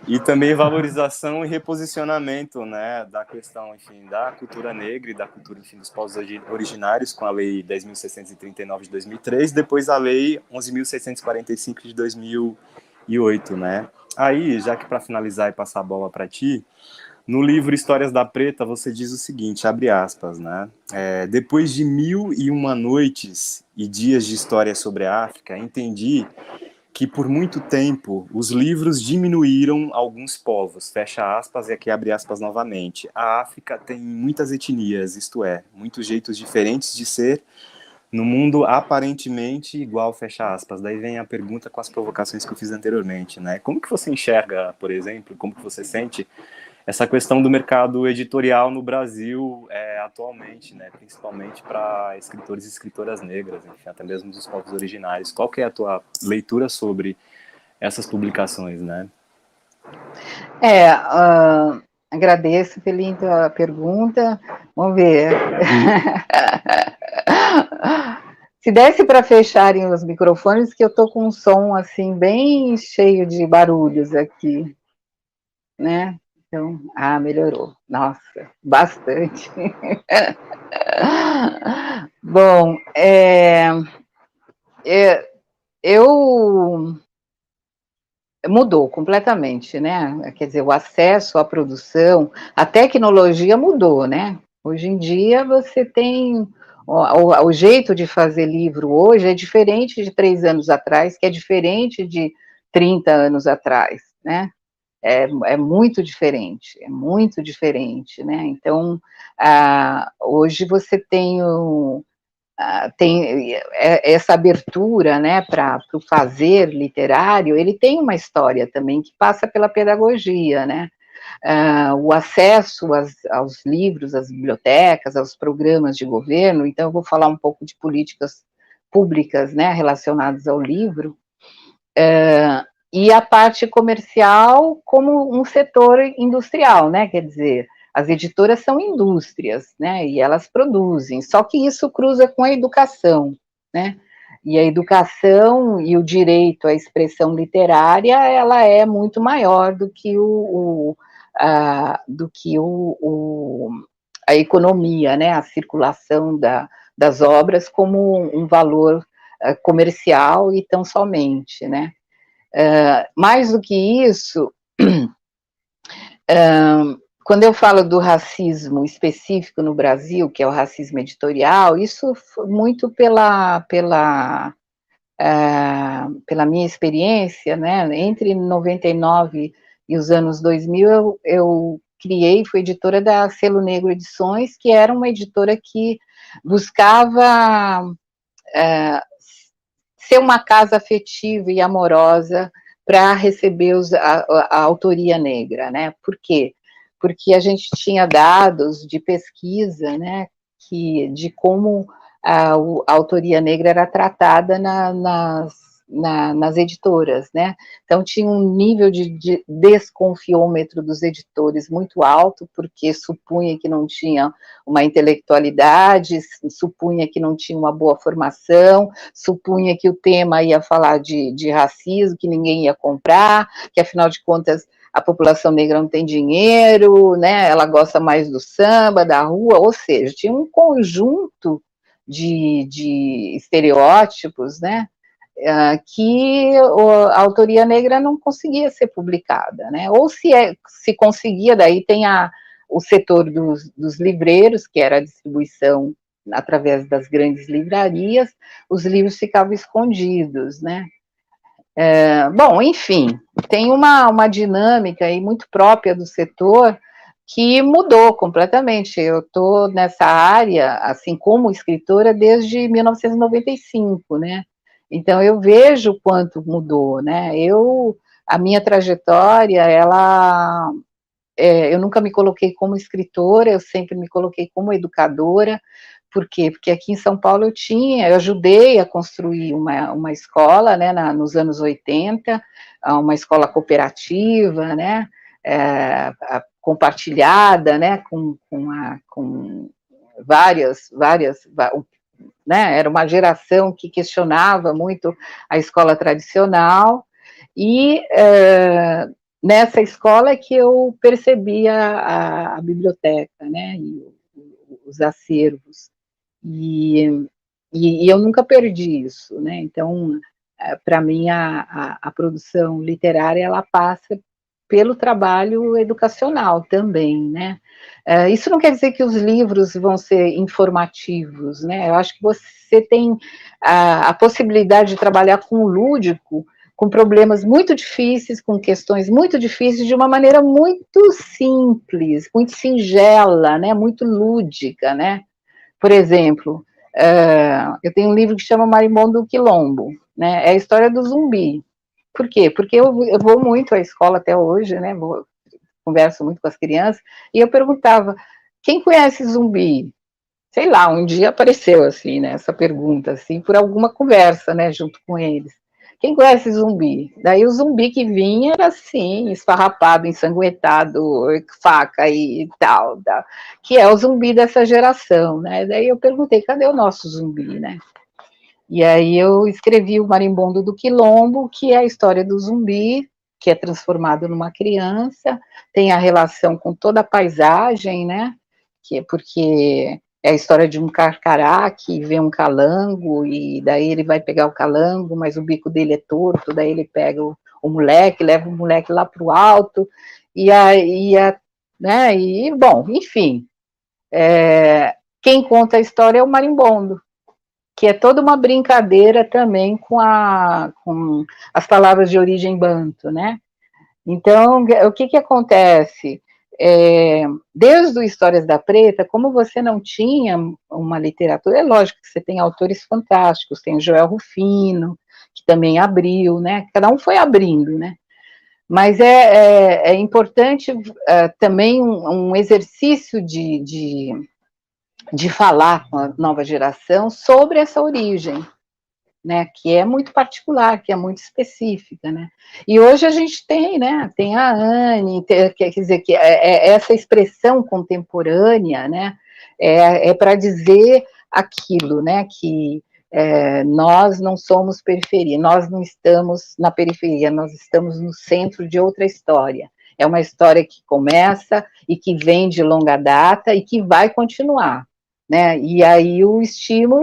E também valorização e reposicionamento, né, da questão, enfim, da cultura negra e da cultura, enfim, dos povos originários, com a Lei 10.639 de 2003, depois a Lei 11.645 de 2008, né? Aí, já que para finalizar e passar a bola para ti, no livro Histórias da Preta, você diz o seguinte, abre aspas, né? Depois de 1001 noites e dias de história sobre a África, entendi que por muito tempo os livros diminuíram alguns povos, fecha aspas, e aqui abre aspas novamente. A África tem muitas etnias, isto é, muitos jeitos diferentes de ser, no mundo aparentemente igual, fecha aspas. Daí vem a pergunta com as provocações que eu fiz anteriormente, né? Como que você enxerga, por exemplo, como que você sente essa questão do mercado editorial no Brasil atualmente, né, principalmente para escritores e escritoras negras, enfim, até mesmo dos povos originários. Qual que é a tua leitura sobre essas publicações, né? Agradeço, Felipe, a pergunta. Vamos ver. Se desse para fecharem os microfones, que eu estou com um som assim bem cheio de barulhos aqui, né? Então, melhorou. Nossa, bastante. Bom, mudou completamente, né? Quer dizer, o acesso à produção, a tecnologia mudou, né? Hoje em dia você tem o jeito de fazer livro hoje é diferente de 3 anos atrás, que é diferente de 30 anos atrás, né? É muito diferente, né? Então, hoje você tem essa abertura, né, para o fazer literário, ele tem uma história também que passa pela pedagogia, né? O acesso aos livros, às bibliotecas, aos programas de governo. Então eu vou falar um pouco de políticas públicas, né, relacionadas ao livro, e a parte comercial como um setor industrial, né, quer dizer, as editoras são indústrias, né, e elas produzem, só que isso cruza com a educação, né, e a educação e o direito à expressão literária, ela é muito maior do que a economia, né, a circulação das obras como um valor comercial e tão somente, né. Mais do que isso, quando eu falo do racismo específico no Brasil, que é o racismo editorial, isso foi muito pela minha experiência, né, entre 99 e os anos 2000, eu fui editora da Selo Negro Edições, que era uma editora que buscava ser uma casa afetiva e amorosa para receber a autoria negra, né? Por quê? Porque a gente tinha dados de pesquisa, né, de como a autoria negra era tratada nas editoras, né? Então tinha um nível de desconfiômetro dos editores muito alto, porque supunha que não tinha uma intelectualidade, supunha que não tinha uma boa formação, supunha que o tema ia falar de racismo, que ninguém ia comprar, que afinal de contas a população negra não tem dinheiro, né? Ela gosta mais do samba, da rua, ou seja, tinha um conjunto de estereótipos, né? Que a autoria negra não conseguia ser publicada, né? Ou se conseguia, daí tem o setor dos livreiros, que era a distribuição através das grandes livrarias, os livros ficavam escondidos, né? Bom, enfim, tem uma dinâmica aí muito própria do setor que mudou completamente. Eu estou nessa área, assim, como escritora, desde 1995, né? Então, eu vejo o quanto mudou, né? A minha trajetória, eu nunca me coloquei como escritora, eu sempre me coloquei como educadora. Por quê? Porque aqui em São Paulo eu ajudei a construir uma escola, né, nos anos 80, uma escola cooperativa, né, compartilhada, né, com várias, né, era uma geração que questionava muito a escola tradicional, e nessa escola é que eu percebi a biblioteca, né, e os acervos, e eu nunca perdi isso, né, então, para mim, a produção literária, ela passa pelo trabalho educacional também, né. Isso não quer dizer que os livros vão ser informativos, né, eu acho que você tem a possibilidade de trabalhar com o lúdico, com problemas muito difíceis, com questões muito difíceis, de uma maneira muito simples, muito singela, né, muito lúdica, né. Por exemplo, eu tenho um livro que chama Marimbondo do Quilombo, né, é a história do zumbi. Por quê? Porque eu vou muito à escola até hoje, né, converso muito com as crianças, e eu perguntava, quem conhece zumbi? Sei lá, um dia apareceu, assim, né, essa pergunta, assim, por alguma conversa, né, junto com eles. Quem conhece zumbi? Daí o zumbi que vinha era assim, esfarrapado, ensanguentado, faca e tal, que é o zumbi dessa geração, né? Daí eu perguntei, cadê o nosso zumbi, né? E aí eu escrevi o Marimbondo do Quilombo, que é a história do zumbi, que é transformado numa criança, tem a relação com toda a paisagem, né? Porque é a história de um carcará que vê um calango, e daí ele vai pegar o calango, mas o bico dele é torto, daí ele pega o moleque, leva o moleque lá para o alto, né? E, bom, enfim, quem conta a história é o marimbondo, que é toda uma brincadeira também com as palavras de origem banto, né? Então, o que acontece? Desde o Histórias da Preta, como você não tinha uma literatura, é lógico que você tem autores fantásticos, tem o Joel Rufino, que também abriu, né? Cada um foi abrindo, né? Mas é importante também um exercício de falar com a nova geração sobre essa origem, né, que é muito particular, que é muito específica, né, e hoje a gente tem, né, tem a Anne, quer dizer, que essa expressão contemporânea, né, para dizer aquilo, né, que nós não somos periferia, nós não estamos na periferia, nós estamos no centro de outra história, é uma história que começa e que vem de longa data e que vai continuar, né? E aí o estímulo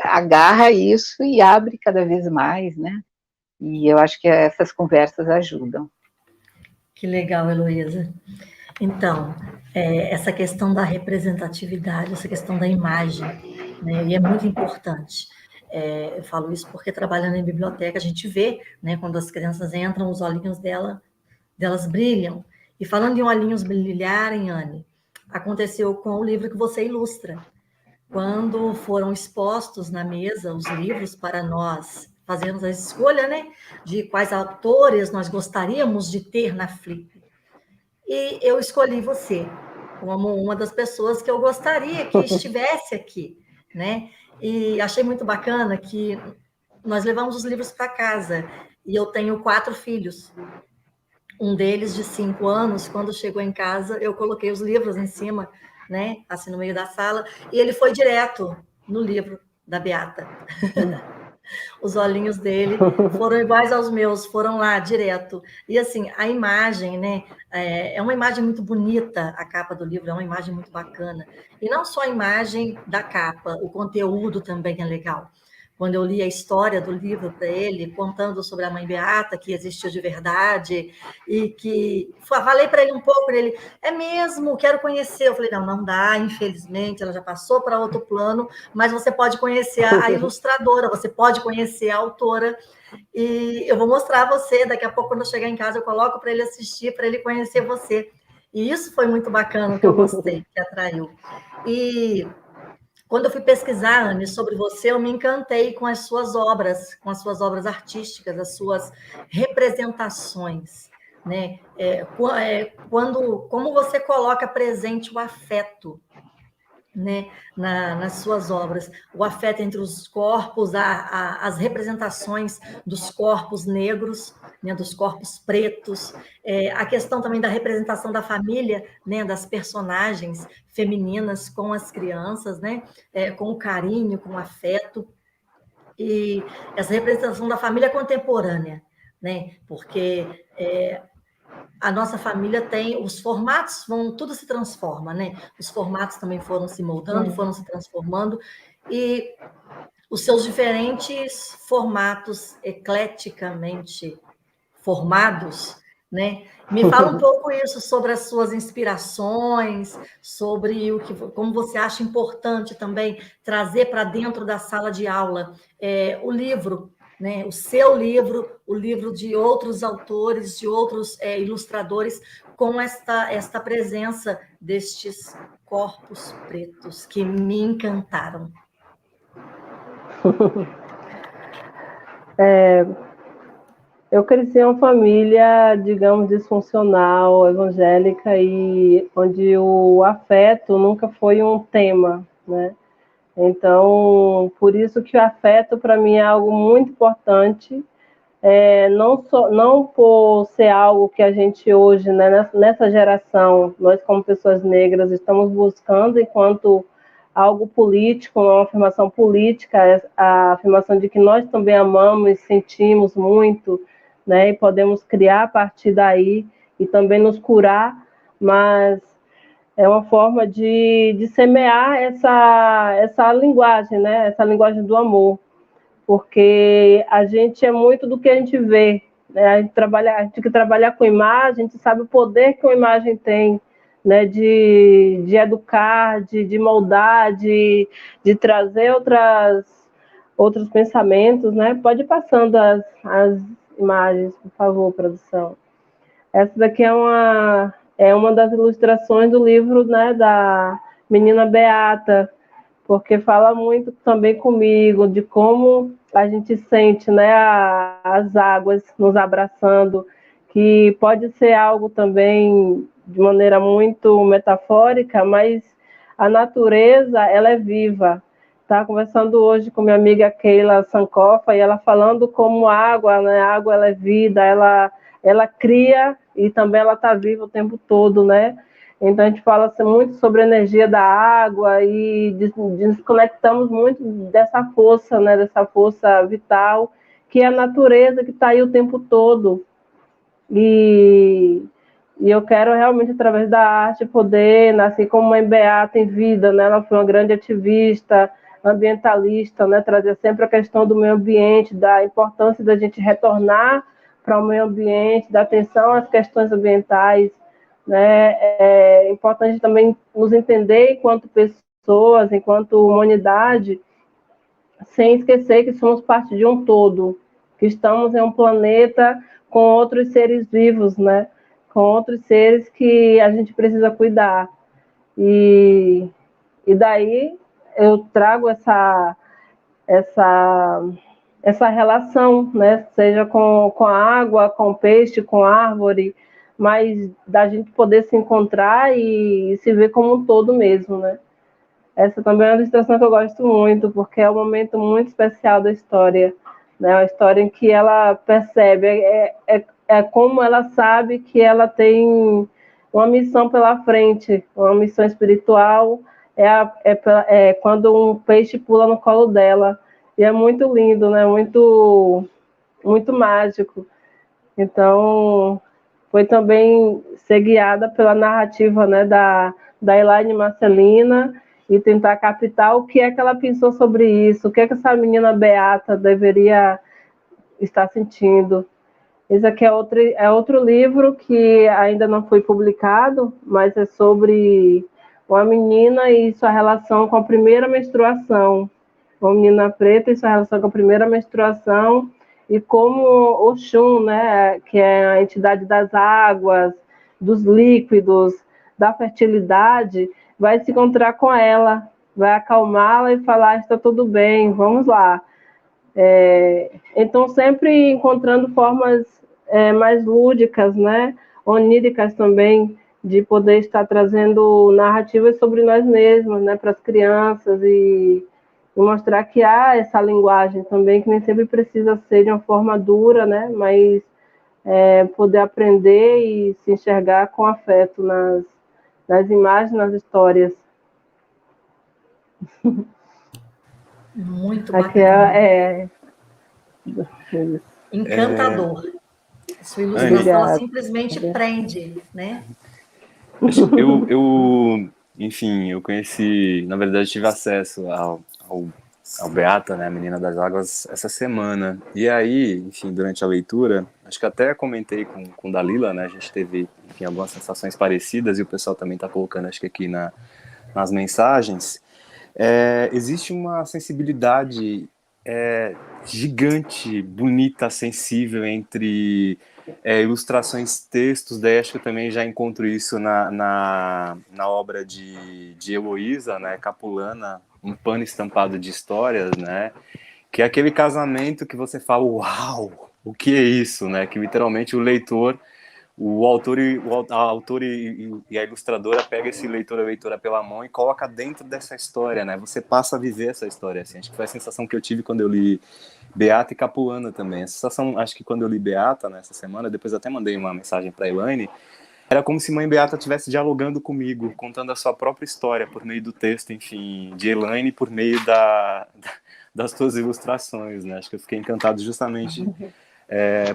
agarra isso e abre cada vez mais, né? E eu acho que essas conversas ajudam. Que legal, Heloísa. Então, essa questão da representatividade, essa questão da imagem, né? E é muito importante. Eu falo isso porque trabalhando em biblioteca a gente vê, né? Quando as crianças entram, os olhinhos delas brilham. E falando em olhinhos brilharem, Anne, aconteceu com o livro que você ilustra. Quando foram expostos na mesa os livros para nós fazermos a escolha, né, de quais autores nós gostaríamos de ter na Flip. E eu escolhi você como uma das pessoas que eu gostaria que estivesse aqui, né? E achei muito bacana que nós levamos os livros para casa, e eu tenho 4 filhos. Um deles, de 5 anos, quando chegou em casa, eu coloquei os livros em cima, né, assim, no meio da sala, e ele foi direto no livro da Beata. Os olhinhos dele foram iguais aos meus, foram lá direto. E assim, a imagem, né? É uma imagem muito bonita, a capa do livro é uma imagem muito bacana. E não só a imagem da capa, o conteúdo também é legal. Quando eu li a história do livro para ele, contando sobre a mãe Beata, que existiu de verdade, e que falei para ele um pouco, ele, é mesmo, quero conhecer. Eu falei, não dá, infelizmente, ela já passou para outro plano, mas você pode conhecer a ilustradora, você pode conhecer a autora, e eu vou mostrar a você, daqui a pouco, quando eu chegar em casa, eu coloco para ele assistir, para ele conhecer você. E isso foi muito bacana, que eu gostei, que atraiu. E quando eu fui pesquisar, Anne, sobre você, eu me encantei com as suas obras artísticas, as suas representações, né? Como você coloca presente o afeto, né, nas suas obras, o afeto entre os corpos, as representações dos corpos negros, né, dos corpos pretos, a questão também da representação da família, né, das personagens femininas com as crianças, né, com o carinho, com o afeto, e essa representação da família contemporânea, né, porque a nossa família tem, os formatos tudo se transforma, né? Os formatos também foram se moldando, foram se transformando, e os seus diferentes formatos ecleticamente formados, né? Me fala um pouco isso sobre as suas inspirações, sobre como você acha importante também trazer para dentro da sala de aula o livro, né? O seu livro, o livro de outros autores, de outros ilustradores, com esta presença destes corpos pretos que me encantaram. Eu cresci em uma família, digamos, disfuncional, evangélica, e onde o afeto nunca foi um tema, né? Então, por isso que o afeto, para mim, é algo muito importante, não por ser algo que a gente hoje, né, nessa geração, nós como pessoas negras, estamos buscando enquanto algo político, uma afirmação política, a afirmação de que nós também amamos e sentimos muito, né, e podemos criar a partir daí e também nos curar, mas é uma forma de semear essa linguagem, né, essa linguagem do amor, porque a gente é muito do que a gente vê, né? A gente que trabalha com imagem, a gente sabe o poder que uma imagem tem, né? De educar, de moldar, de trazer outros pensamentos, né? Pode ir passando as imagens, por favor, produção. Essa daqui é uma das ilustrações do livro, né, da menina Beata, porque fala muito também comigo de como a gente sente, né, as águas nos abraçando, que pode ser algo também de maneira muito metafórica, mas a natureza, ela é viva. Estava conversando hoje com minha amiga Keila Sankofa, e ela falando como a água, né, a água ela é vida, ela cria e também ela está viva o tempo todo, né? Então, a gente fala muito sobre a energia da água e desconectamos muito dessa força, né, dessa força vital, que é a natureza que está aí o tempo todo. E eu quero realmente, através da arte, poder nascer como mãe Beata em vida, né? Ela foi uma grande ativista, ambientalista, né? Trazer sempre a questão do meio ambiente, da importância da gente retornar para o meio ambiente, da atenção às questões ambientais, né? É importante também nos entender enquanto pessoas, enquanto humanidade, sem esquecer que somos parte de um todo, que estamos em um planeta com outros seres vivos, né? Com outros seres que a gente precisa cuidar. E daí eu trago essa relação, né? Seja com a água, com o peixe, com a árvore, mas da gente poder se encontrar e se ver como um todo mesmo, né? Essa também é uma ilustração que eu gosto muito, porque é um momento muito especial da história, né? Uma história em que ela percebe, é como ela sabe que ela tem uma missão pela frente, uma missão espiritual, é quando um peixe pula no colo dela, E é muito lindo, né? Muito, muito mágico. Então, foi também ser guiada pela narrativa, né, da Elaine Marcelina e tentar captar o que é que ela pensou sobre isso, o que é que essa menina beata deveria estar sentindo. Esse aqui é outro livro que ainda não foi publicado, mas é sobre uma menina e sua relação com a primeira menstruação. Uma menina preta e sua relação com a primeira menstruação, e como Oxum, né, que é a entidade das águas, dos líquidos, da fertilidade, vai se encontrar com ela, vai acalmá-la e falar, está tudo bem, vamos lá. Então, sempre encontrando formas mais lúdicas, né, oníricas também, de poder estar trazendo narrativas sobre nós mesmos, né, para as crianças, e mostrar que há essa linguagem também, que nem sempre precisa ser de uma forma dura, né, mas poder aprender e se enxergar com afeto nas imagens, nas histórias. Muito Aqui bacana. Encantador. Sua ilustração, ela simplesmente prende, né? Enfim, eu conheci, na verdade, tive acesso ao Beata, né, a Menina das Águas, essa semana. E aí, enfim, durante a leitura, acho que até comentei com Dalila, né, a gente teve, enfim, algumas sensações parecidas, e o pessoal também está colocando, acho que aqui nas mensagens. Existe uma sensibilidade gigante, bonita, sensível entre ilustrações, textos. Daí acho que eu também já encontro isso na obra de Heloísa, né, Capulana, Um Pano Estampado de Histórias, né, que é aquele casamento que você fala, uau, o que é isso, né, que literalmente o leitor, o autor e a ilustradora pega esse leitor e a leitora pela mão e coloca dentro dessa história, né? Você passa a viver essa história, assim. Acho que foi a sensação que eu tive quando eu li Beata e Capuana também. A sensação, acho que quando eu li Beata, nessa semana, depois até mandei uma mensagem para a Elaine, era como se Mãe Beata estivesse dialogando comigo, contando a sua própria história por meio do texto, enfim, de Elaine, por meio das suas ilustrações, né? Acho que eu fiquei encantado justamente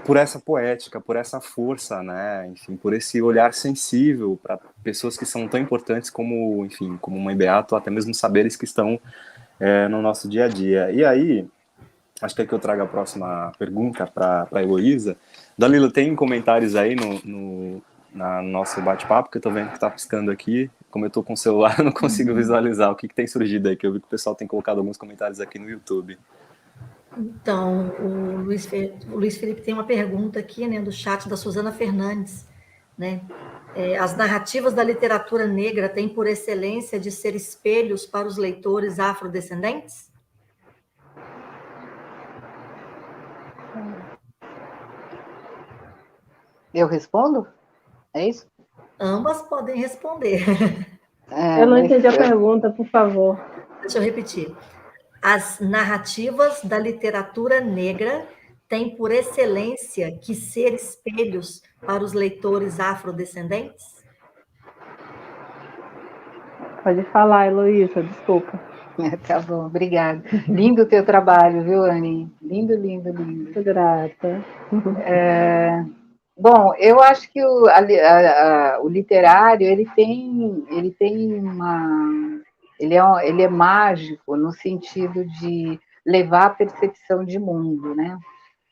por essa poética, por essa força, né? Enfim, por esse olhar sensível para pessoas que são tão importantes como, enfim, como Mãe Beata, ou até mesmo saberes que estão no nosso dia a dia. E aí, acho que é que eu trago a próxima pergunta para a Heloísa. Dalila, tem comentários aí no nosso bate-papo, que eu tô vendo que tá piscando aqui. Como eu tô com o celular, eu não consigo visualizar o que tem surgido aí, que eu vi que o pessoal tem colocado alguns comentários aqui no YouTube. Então, o Luiz Felipe tem uma pergunta aqui, né, do chat da Suzana Fernandes, né? As narrativas da literatura negra têm por excelência de ser espelhos para os leitores afrodescendentes? Eu respondo? É isso? Ambas podem responder. Eu não entendi a pergunta, por favor. Deixa eu repetir. As narrativas da literatura negra têm por excelência que ser espelhos para os leitores afrodescendentes? Pode falar, Heloísa, desculpa. Tá bom, obrigada. Lindo o teu trabalho, viu, Anny? Lindo, lindo, lindo. Muito grata. Bom, eu acho que o literário, ele tem uma... Ele é mágico no sentido de levar a percepção de mundo, né?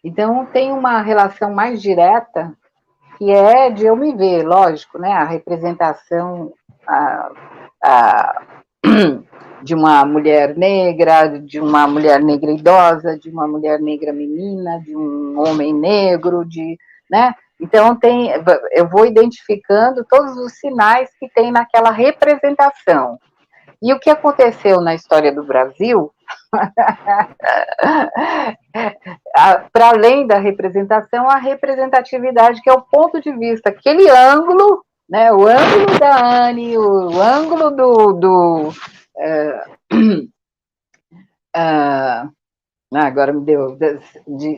Então, tem uma relação mais direta, que é de eu me ver, lógico, né? A representação de uma mulher negra idosa, de uma mulher negra menina, de um homem negro, né? Então, eu vou identificando todos os sinais que tem naquela representação. E o que aconteceu na história do Brasil, para além da representação, a representatividade, que é o ponto de vista, aquele ângulo, né, o ângulo da Anny, o ângulo agora me deu,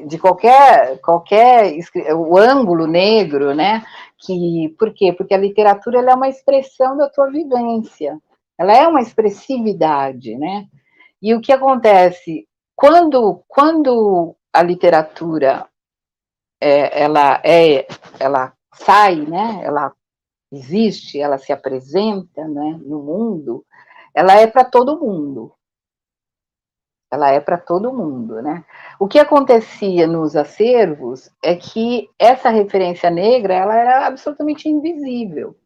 de qualquer, o ângulo negro, né, por quê? Porque a literatura, ela é uma expressão da tua vivência, ela é uma expressividade, né, e o que acontece, quando a literatura ela sai, né? Ela existe, ela se apresenta, né, no mundo, ela é para todo mundo. Ela é para todo mundo, né? O que acontecia nos acervos é que essa referência negra ela era absolutamente invisível.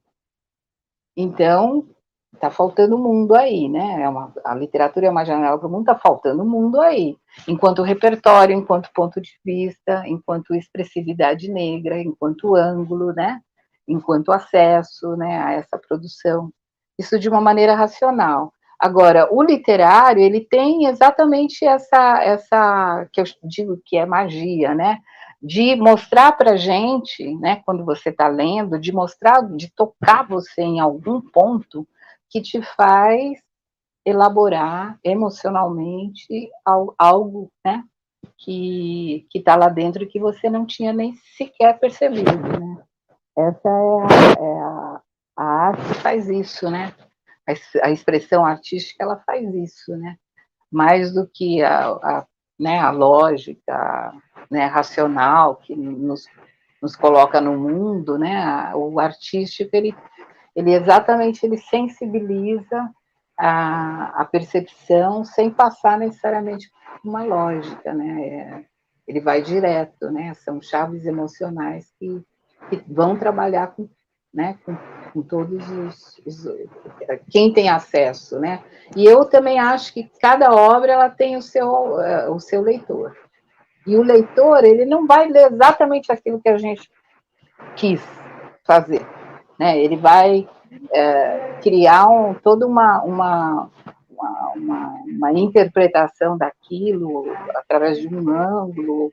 Então, está faltando mundo aí, né? A literatura é uma janela para o mundo, está faltando mundo aí. Enquanto repertório, enquanto ponto de vista, enquanto expressividade negra, enquanto ângulo, né? Enquanto acesso, né, a essa produção. Isso de uma maneira racional. Agora, o literário, ele tem exatamente essa que eu digo que é magia, né? De mostrar para gente, né, quando você está lendo, de mostrar, de tocar você em algum ponto que te faz elaborar emocionalmente algo, né, que está lá dentro e que você não tinha nem sequer percebido, né? Essa a arte faz isso, né? A expressão artística ela faz isso, né? Mais do que né, a lógica, né, racional que nos coloca no mundo, né? O artístico ele exatamente ele sensibiliza a percepção sem passar necessariamente por uma lógica, né? Ele vai direto, né? São chaves emocionais que vão trabalhar com, né, com todos quem tem acesso, né? E eu também acho que cada obra ela tem o seu leitor. E o leitor, ele não vai ler exatamente aquilo que a gente quis fazer, né? Ele vai criar toda uma interpretação daquilo através de um ângulo,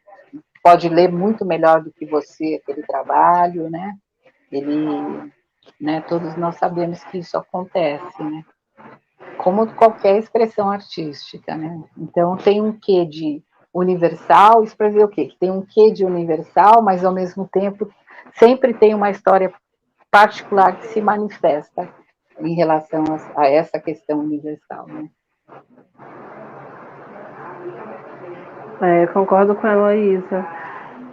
pode ler muito melhor do que você aquele trabalho, né? Né, todos nós sabemos que isso acontece, né? Como qualquer expressão artística, né? Então tem um quê de universal, isso para dizer o quê? Que tem um quê de universal, mas ao mesmo tempo sempre tem uma história particular que se manifesta em relação a essa questão universal, né? Concordo com a Heloísa.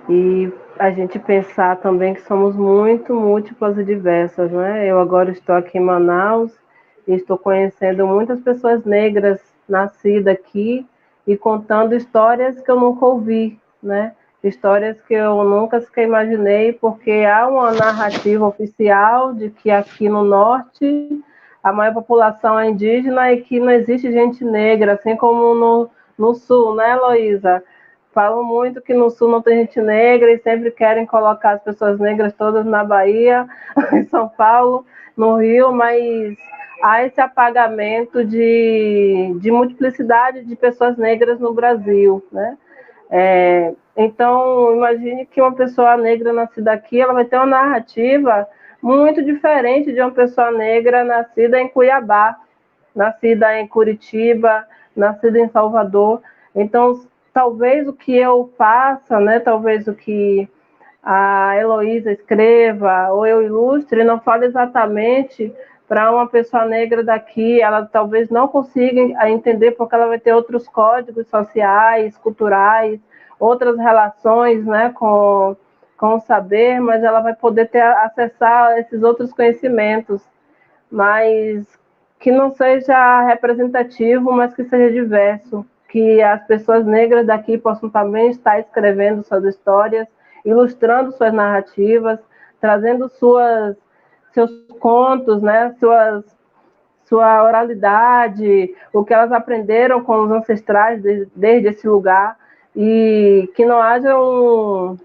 E a gente pensar também que somos muito múltiplas e diversas, né? Eu agora estou aqui em Manaus e estou conhecendo muitas pessoas negras nascidas aqui e contando histórias que eu nunca ouvi, né? Histórias que eu nunca sequer imaginei, porque há uma narrativa oficial de que aqui no norte a maior população é indígena e que não existe gente negra, assim como no sul, né, Heloísa? Falam muito que no sul não tem gente negra e sempre querem colocar as pessoas negras todas na Bahia, em São Paulo, no Rio, mas há esse apagamento de multiplicidade de pessoas negras no Brasil, né? Então, imagine que uma pessoa negra nascida aqui, ela vai ter uma narrativa muito diferente de uma pessoa negra nascida em Cuiabá, nascida em Curitiba, nascida em Salvador. Então, talvez o que eu faça, né, talvez o que a Heloísa escreva ou eu ilustre, não fale exatamente para uma pessoa negra daqui, ela talvez não consiga entender porque ela vai ter outros códigos sociais, culturais, outras relações, né, com o saber, mas ela vai poder acessar esses outros conhecimentos, mas que não seja representativo, mas que seja diverso, que as pessoas negras daqui possam também estar escrevendo suas histórias, ilustrando suas narrativas, trazendo seus contos, né, sua oralidade, o que elas aprenderam com os ancestrais desde esse lugar, e que não haja um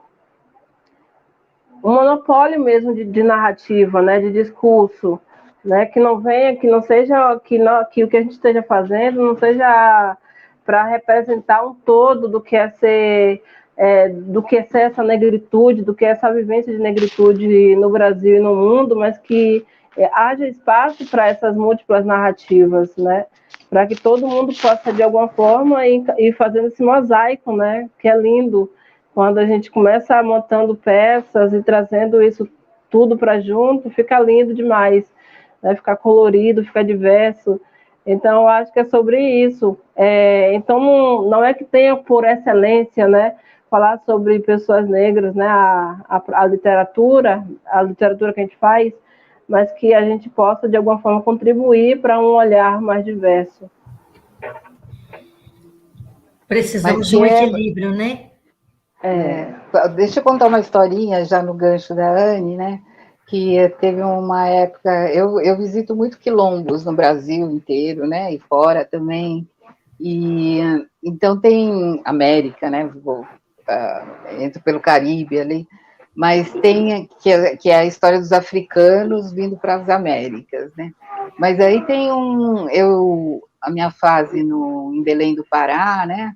monopólio mesmo de narrativa, né, de discurso, né, que não venha, que não seja, que o que a gente esteja fazendo não seja para representar um todo do que é ser essa negritude, do que é essa vivência de negritude no Brasil e no mundo, mas que haja espaço para essas múltiplas narrativas, né, para que todo mundo possa, de alguma forma, ir fazendo esse mosaico, né, que é lindo, quando a gente começa montando peças e trazendo isso tudo para junto, fica lindo demais, né? Fica colorido, fica diverso. Então, eu acho que é sobre isso. Então, não é que tenha por excelência, né, falar sobre pessoas negras, né, a literatura que a gente faz, mas que a gente possa, de alguma forma, contribuir para um olhar mais diverso. Precisamos de um equilíbrio, né? Deixa eu contar uma historinha, já no gancho da Anne, né? Que teve uma época, eu visito muito quilombos no Brasil inteiro, né, e fora também, e então tem América, né, entro pelo Caribe ali, mas tem, que é a história dos africanos vindo para as Américas, né, mas aí tem a minha fase em Belém do Pará, né,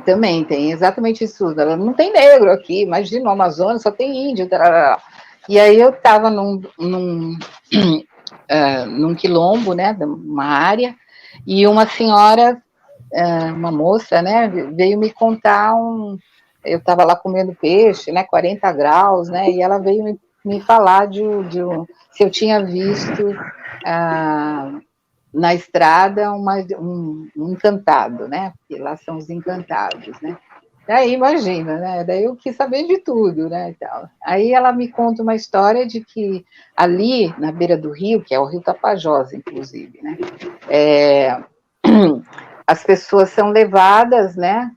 também tem exatamente isso. Não tem negro aqui, imagina, no Amazonas só tem índio. Tarará. E aí eu estava num quilombo, né, uma área, e uma senhora, uma moça, né, veio me contar eu estava lá comendo peixe, né, 40 graus, né, e ela veio me falar se eu tinha visto na estrada um encantado, né? Porque lá são os encantados, né? Daí imagina, né? Daí eu quis saber de tudo, né? E tal. Aí ela me conta uma história de que ali na beira do rio, que é o Rio Tapajós, inclusive, né? As pessoas são levadas, né?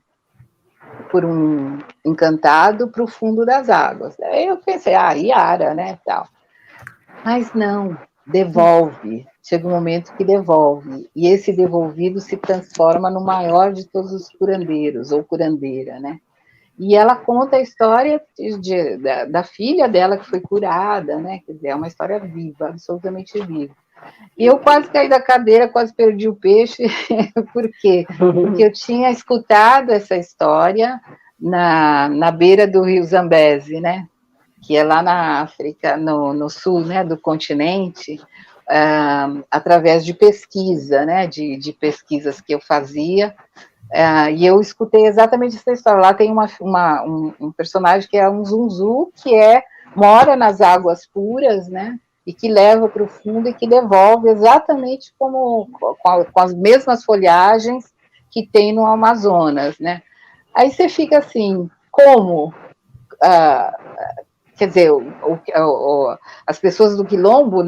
Por um encantado para o fundo das águas. Daí eu pensei, Iara, né? Tal. Mas não, devolve. Chega um momento que devolve. E esse devolvido se transforma no maior de todos os curandeiros, ou curandeira, né? E ela conta a história da filha dela que foi curada, né? Quer dizer, é uma história viva, absolutamente viva. E eu quase caí da cadeira, quase perdi o peixe. Por quê? Porque eu tinha escutado essa história na beira do rio Zambeze, né? Que é lá na África, no sul, né, do continente, através de pesquisa, né, de pesquisas que eu fazia, e eu escutei exatamente essa história. Lá tem um personagem que é um zunzu, que mora nas águas puras, né, e que leva para o fundo e que devolve exatamente com as mesmas folhagens que tem no Amazonas, né. Aí você fica assim, como... quer dizer, as pessoas do quilombo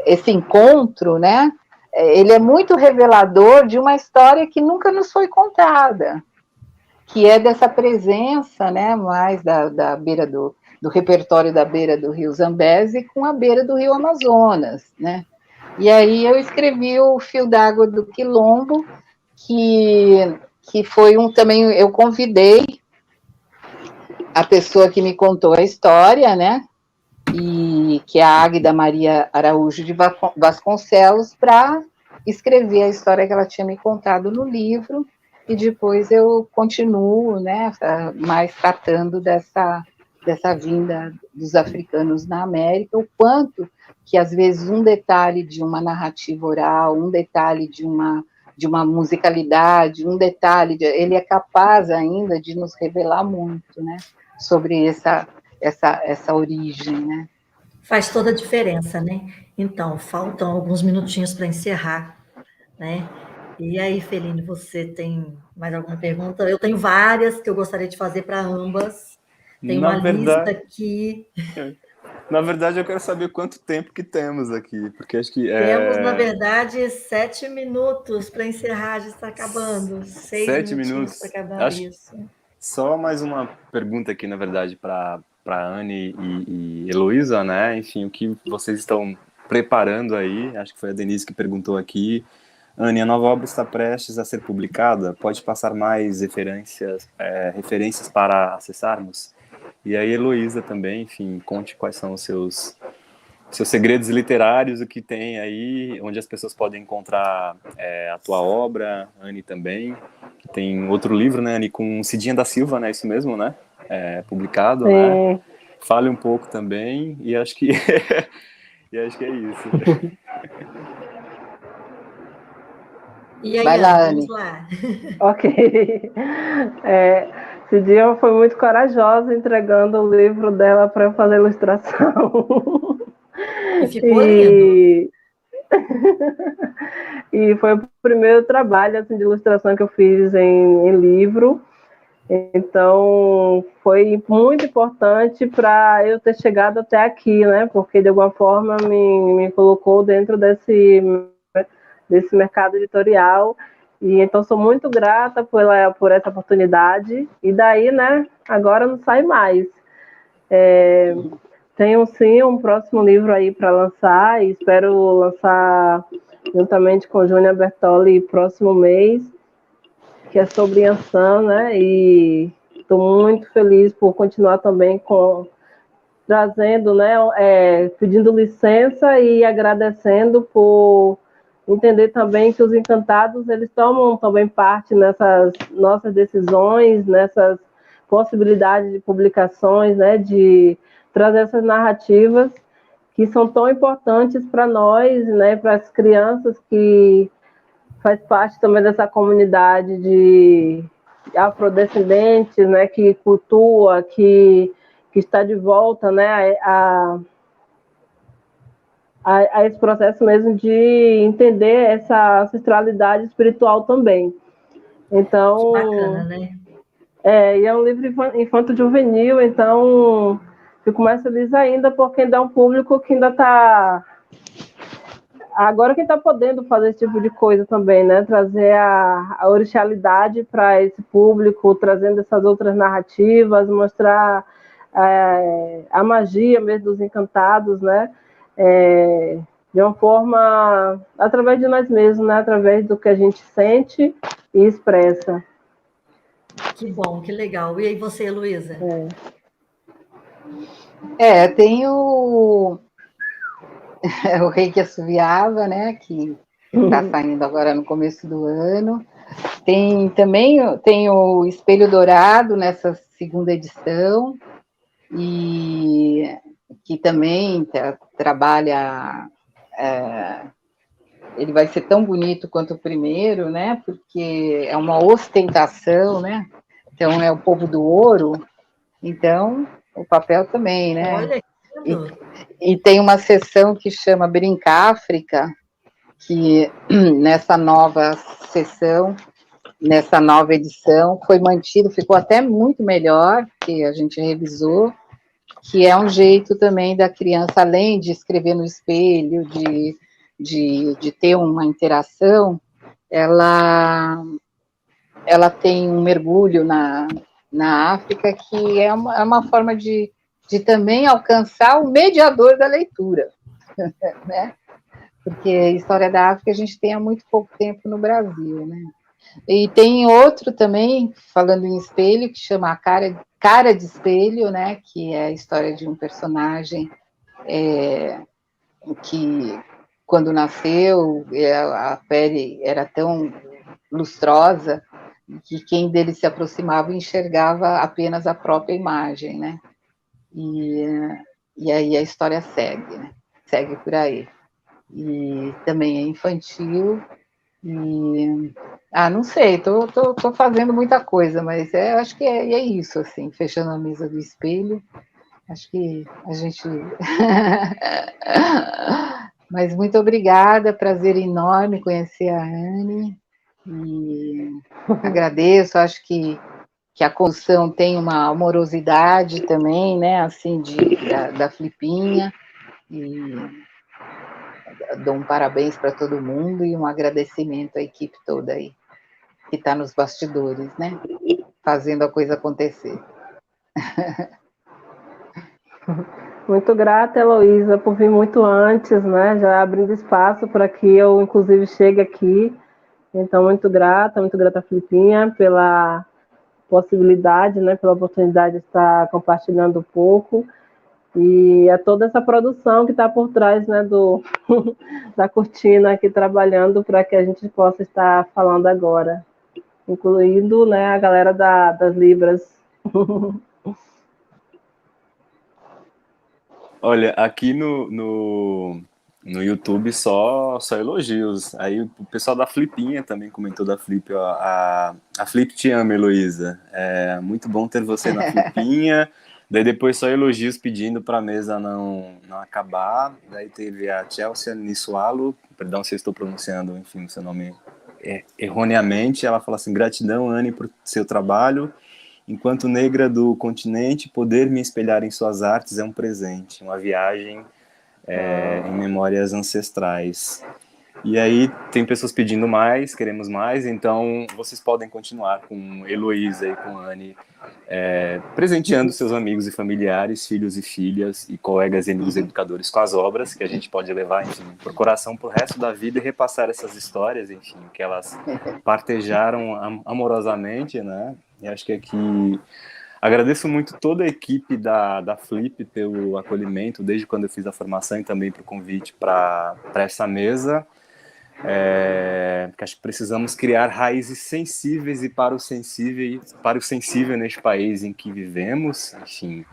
esse encontro, né? Ele é muito revelador de uma história que nunca nos foi contada, que é dessa presença, né? Mais da beira do repertório da beira do Rio Zambeze com a beira do Rio Amazonas, né? E aí eu escrevi o Fio d'Água do Quilombo, que foi também, eu convidei a pessoa que me contou a história, né, e que é a Águida Maria Araújo de Vasconcelos, para escrever a história que ela tinha me contado no livro, e depois eu continuo, né, mais tratando dessa vinda dos africanos na América, o quanto que, às vezes, um detalhe de uma narrativa oral, um detalhe de uma musicalidade, um detalhe, ele é capaz ainda de nos revelar muito, né, sobre essa origem, né. Faz toda a diferença, né? Então, faltam alguns minutinhos para encerrar, né? E aí, Feline, você tem mais alguma pergunta? Eu tenho várias que eu gostaria de fazer para ambas. Tem uma lista aqui. Na verdade, eu quero saber quanto tempo que temos aqui, porque acho que... Temos, na verdade, 7 minutos para encerrar, já está acabando. 7 minutos para acabar isso. Só mais uma pergunta aqui, na verdade, para Anne e Heloísa, né? Enfim, o que vocês estão preparando aí? Acho que foi a Denise que perguntou aqui. Anne, a nova obra está prestes a ser publicada? Pode passar mais referências para acessarmos? E aí, Heloísa também, enfim, conte quais são os seus segredos literários, o que tem aí, onde as pessoas podem encontrar a tua obra, Anne também. Tem outro livro, né, Anne, com Cidinha da Silva, né, isso mesmo, né, publicado, né? Fale um pouco também, e acho que é isso. E aí, Anne, vamos lá. Ok. Esse dia foi muito corajosa entregando o livro dela para eu fazer ilustração. E ficou lindo. E foi o primeiro trabalho assim, de ilustração que eu fiz em livro. Então, foi muito importante para eu ter chegado até aqui, né? Porque, de alguma forma, me colocou dentro desse mercado editorial. E, então, sou muito grata por essa oportunidade. E daí, né? Agora não sai mais. Tenho, sim, um próximo livro aí para lançar. E espero lançar juntamente com Júnia Bertoli próximo mês, que é sobre Yansan, né? E estou muito feliz por continuar também trazendo, né? Pedindo licença e agradecendo por entender também que os encantados, eles tomam também parte nessas nossas decisões, nessas possibilidades de publicações, né? De trazer essas narrativas que são tão importantes para nós, né? Para as crianças que faz parte também dessa comunidade de afrodescendentes, né, que cultua, que está de volta, né, a esse processo mesmo de entender essa ancestralidade espiritual também. Então, Que bacana, né? E é um livro infanto-juvenil, então fico mais feliz ainda porque ainda é um público que ainda está... Agora quem está podendo fazer esse tipo de coisa também, né? Trazer a orixalidade para esse público, trazendo essas outras narrativas, mostrar a magia mesmo dos encantados, né? De uma forma, através de nós mesmos, né? Através do que a gente sente e expressa. Que bom, que legal. E aí você, Heloísa? Tem o Rei que Assoviava, né, que está saindo agora no começo do ano. Tem o Espelho Dourado nessa segunda edição, e que também trabalha... ele vai ser tão bonito quanto o primeiro, né, porque é uma ostentação, né, então é o povo do ouro, então o papel também, né. Olha, que lindo. E tem uma seção que chama Brinca-África, que nessa nova sessão, nessa nova edição, foi mantido, ficou até muito melhor, que a gente revisou, que é um jeito também da criança, além de escrever no espelho, de ter uma interação, ela tem um mergulho na África, que é uma forma de também alcançar o mediador da leitura, né? Porque a história da África a gente tem há muito pouco tempo no Brasil, né? E tem outro também, falando em espelho, que chama a Cara de Espelho, né? Que é a história de um personagem que, quando nasceu, a pele era tão lustrosa que quem dele se aproximava enxergava apenas a própria imagem, né? E aí a história segue, né? Segue por aí. E também é infantil, e... não sei, tô fazendo muita coisa, mas acho que é isso, assim, fechando a mesa do espelho, acho que a gente... Mas muito obrigada, prazer enorme conhecer a Anne, e agradeço, acho que a construção tem uma amorosidade também, né, assim, da Flipinha, e dou um parabéns para todo mundo e um agradecimento à equipe toda aí, que está nos bastidores, né, fazendo a coisa acontecer. Muito grata, Heloísa, por vir muito antes, né, já abrindo espaço para que eu, inclusive, chegue aqui. Então, muito grata, Filipinha, pela possibilidade, né, pela oportunidade de estar compartilhando um pouco, e a toda essa produção que está por trás, né, da cortina aqui trabalhando para que a gente possa estar falando agora, incluindo, né, a galera das Libras. Olha, aqui no no YouTube só elogios. Aí o pessoal da Flipinha também comentou da Flip, ó, a Flip te ama, Heloísa. É muito bom ter você na Flipinha. Daí depois só elogios pedindo para a mesa não acabar. Daí teve a Chelsea Nissualo, perdão se eu estou pronunciando, enfim, o seu nome erroneamente. Ela fala assim: gratidão, Anne, por seu trabalho. Enquanto negra do continente, poder me espelhar em suas artes é um presente, uma viagem em memórias ancestrais. E aí tem pessoas pedindo mais, queremos mais, então vocês podem continuar com Heloísa e com Anne, presenteando seus amigos e familiares, filhos e filhas e colegas e amigos educadores com as obras, que a gente pode levar, enfim, por coração pro resto da vida e repassar essas histórias, enfim, que elas partejaram amorosamente, né? E acho que aqui agradeço muito toda a equipe da Flip pelo acolhimento, desde quando eu fiz a formação e também para o convite para essa mesa. Porque acho que precisamos criar raízes sensíveis e para o sensível neste país em que vivemos, enfim,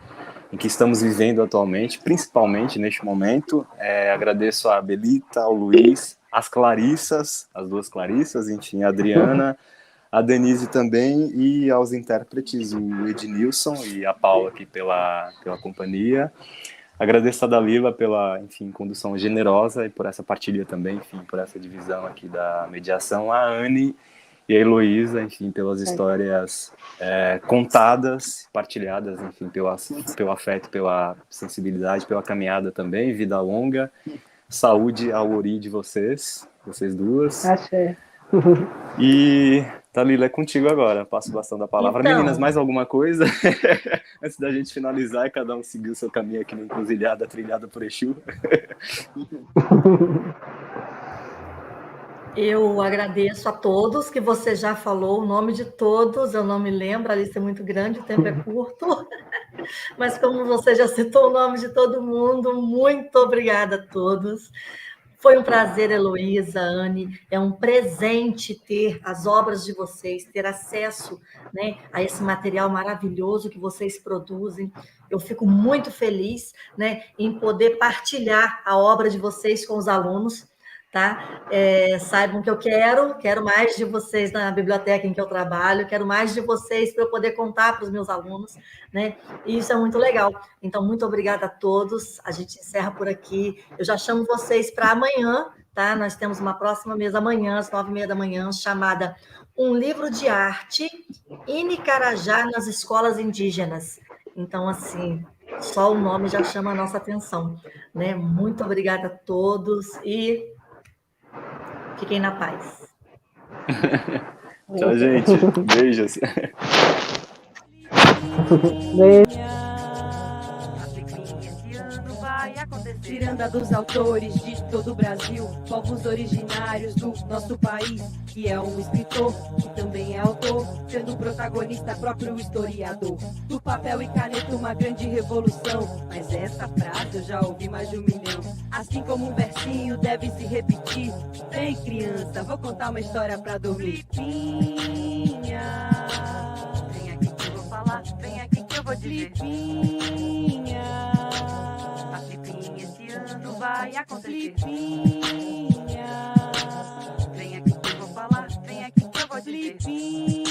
em que estamos vivendo atualmente, principalmente neste momento. Agradeço a Belita, ao Luiz, as Clarissas, as duas Clarissas, enfim, a Adriana, a Denise também, e aos intérpretes, o Ednilson e a Paula aqui pela companhia. Agradeço a Dalila pela, enfim, condução generosa e por essa partilha também, enfim, por essa divisão aqui da mediação. A Anne e a Heloísa, enfim, pelas histórias contadas, partilhadas, enfim, pelo afeto, pela sensibilidade, pela caminhada também. Vida longa, saúde ao ori de vocês duas. Achei. E, Dalila, é contigo agora. Passo o bastão da palavra. Então, Meninas, mais alguma coisa? Antes da gente finalizar e cada um seguir o seu caminho aqui na encruzilhada trilhada por Exu. eu agradeço a todos, que você já falou o nome de todos, eu não me lembro, a lista é muito grande, o tempo é curto, mas como você já citou o nome de todo mundo, muito obrigada a todos. Foi um prazer, Heloísa, Anne, é um presente ter as obras de vocês, ter acesso, né, a esse material maravilhoso que vocês produzem. Eu fico muito feliz, né, em poder partilhar a obra de vocês com os alunos, tá? Saibam que eu quero mais de vocês na biblioteca em que eu trabalho, quero mais de vocês para eu poder contar para os meus alunos, né? E isso é muito legal. Então, muito obrigada a todos. A gente encerra por aqui. Eu já chamo vocês para amanhã, tá? Nós temos uma próxima mesa amanhã, às 9h30 da manhã, chamada Um Livro de Arte em Icarajá nas Escolas Indígenas. Então, assim, só o nome já chama a nossa atenção, né? Muito obrigada a todos e fiquem na paz. Tchau, gente. Beijos. Beijo. Ciranda dos autores de todo o Brasil, povos originários do nosso país, que é um escritor, que também é autor, sendo protagonista próprio historiador. Do papel e caneta uma grande revolução, mas essa frase eu já ouvi mais de 1 milhão. Assim como um versinho deve se repetir. Vem, criança, vou contar uma história pra dormir. Flipinha, vem aqui que eu vou falar, vem aqui que eu vou dizer. Flipinha, a Flipinha esse ano vai acontecer. Flipinha, vem aqui que eu vou falar, vem aqui que eu vou dizer. Flipinha.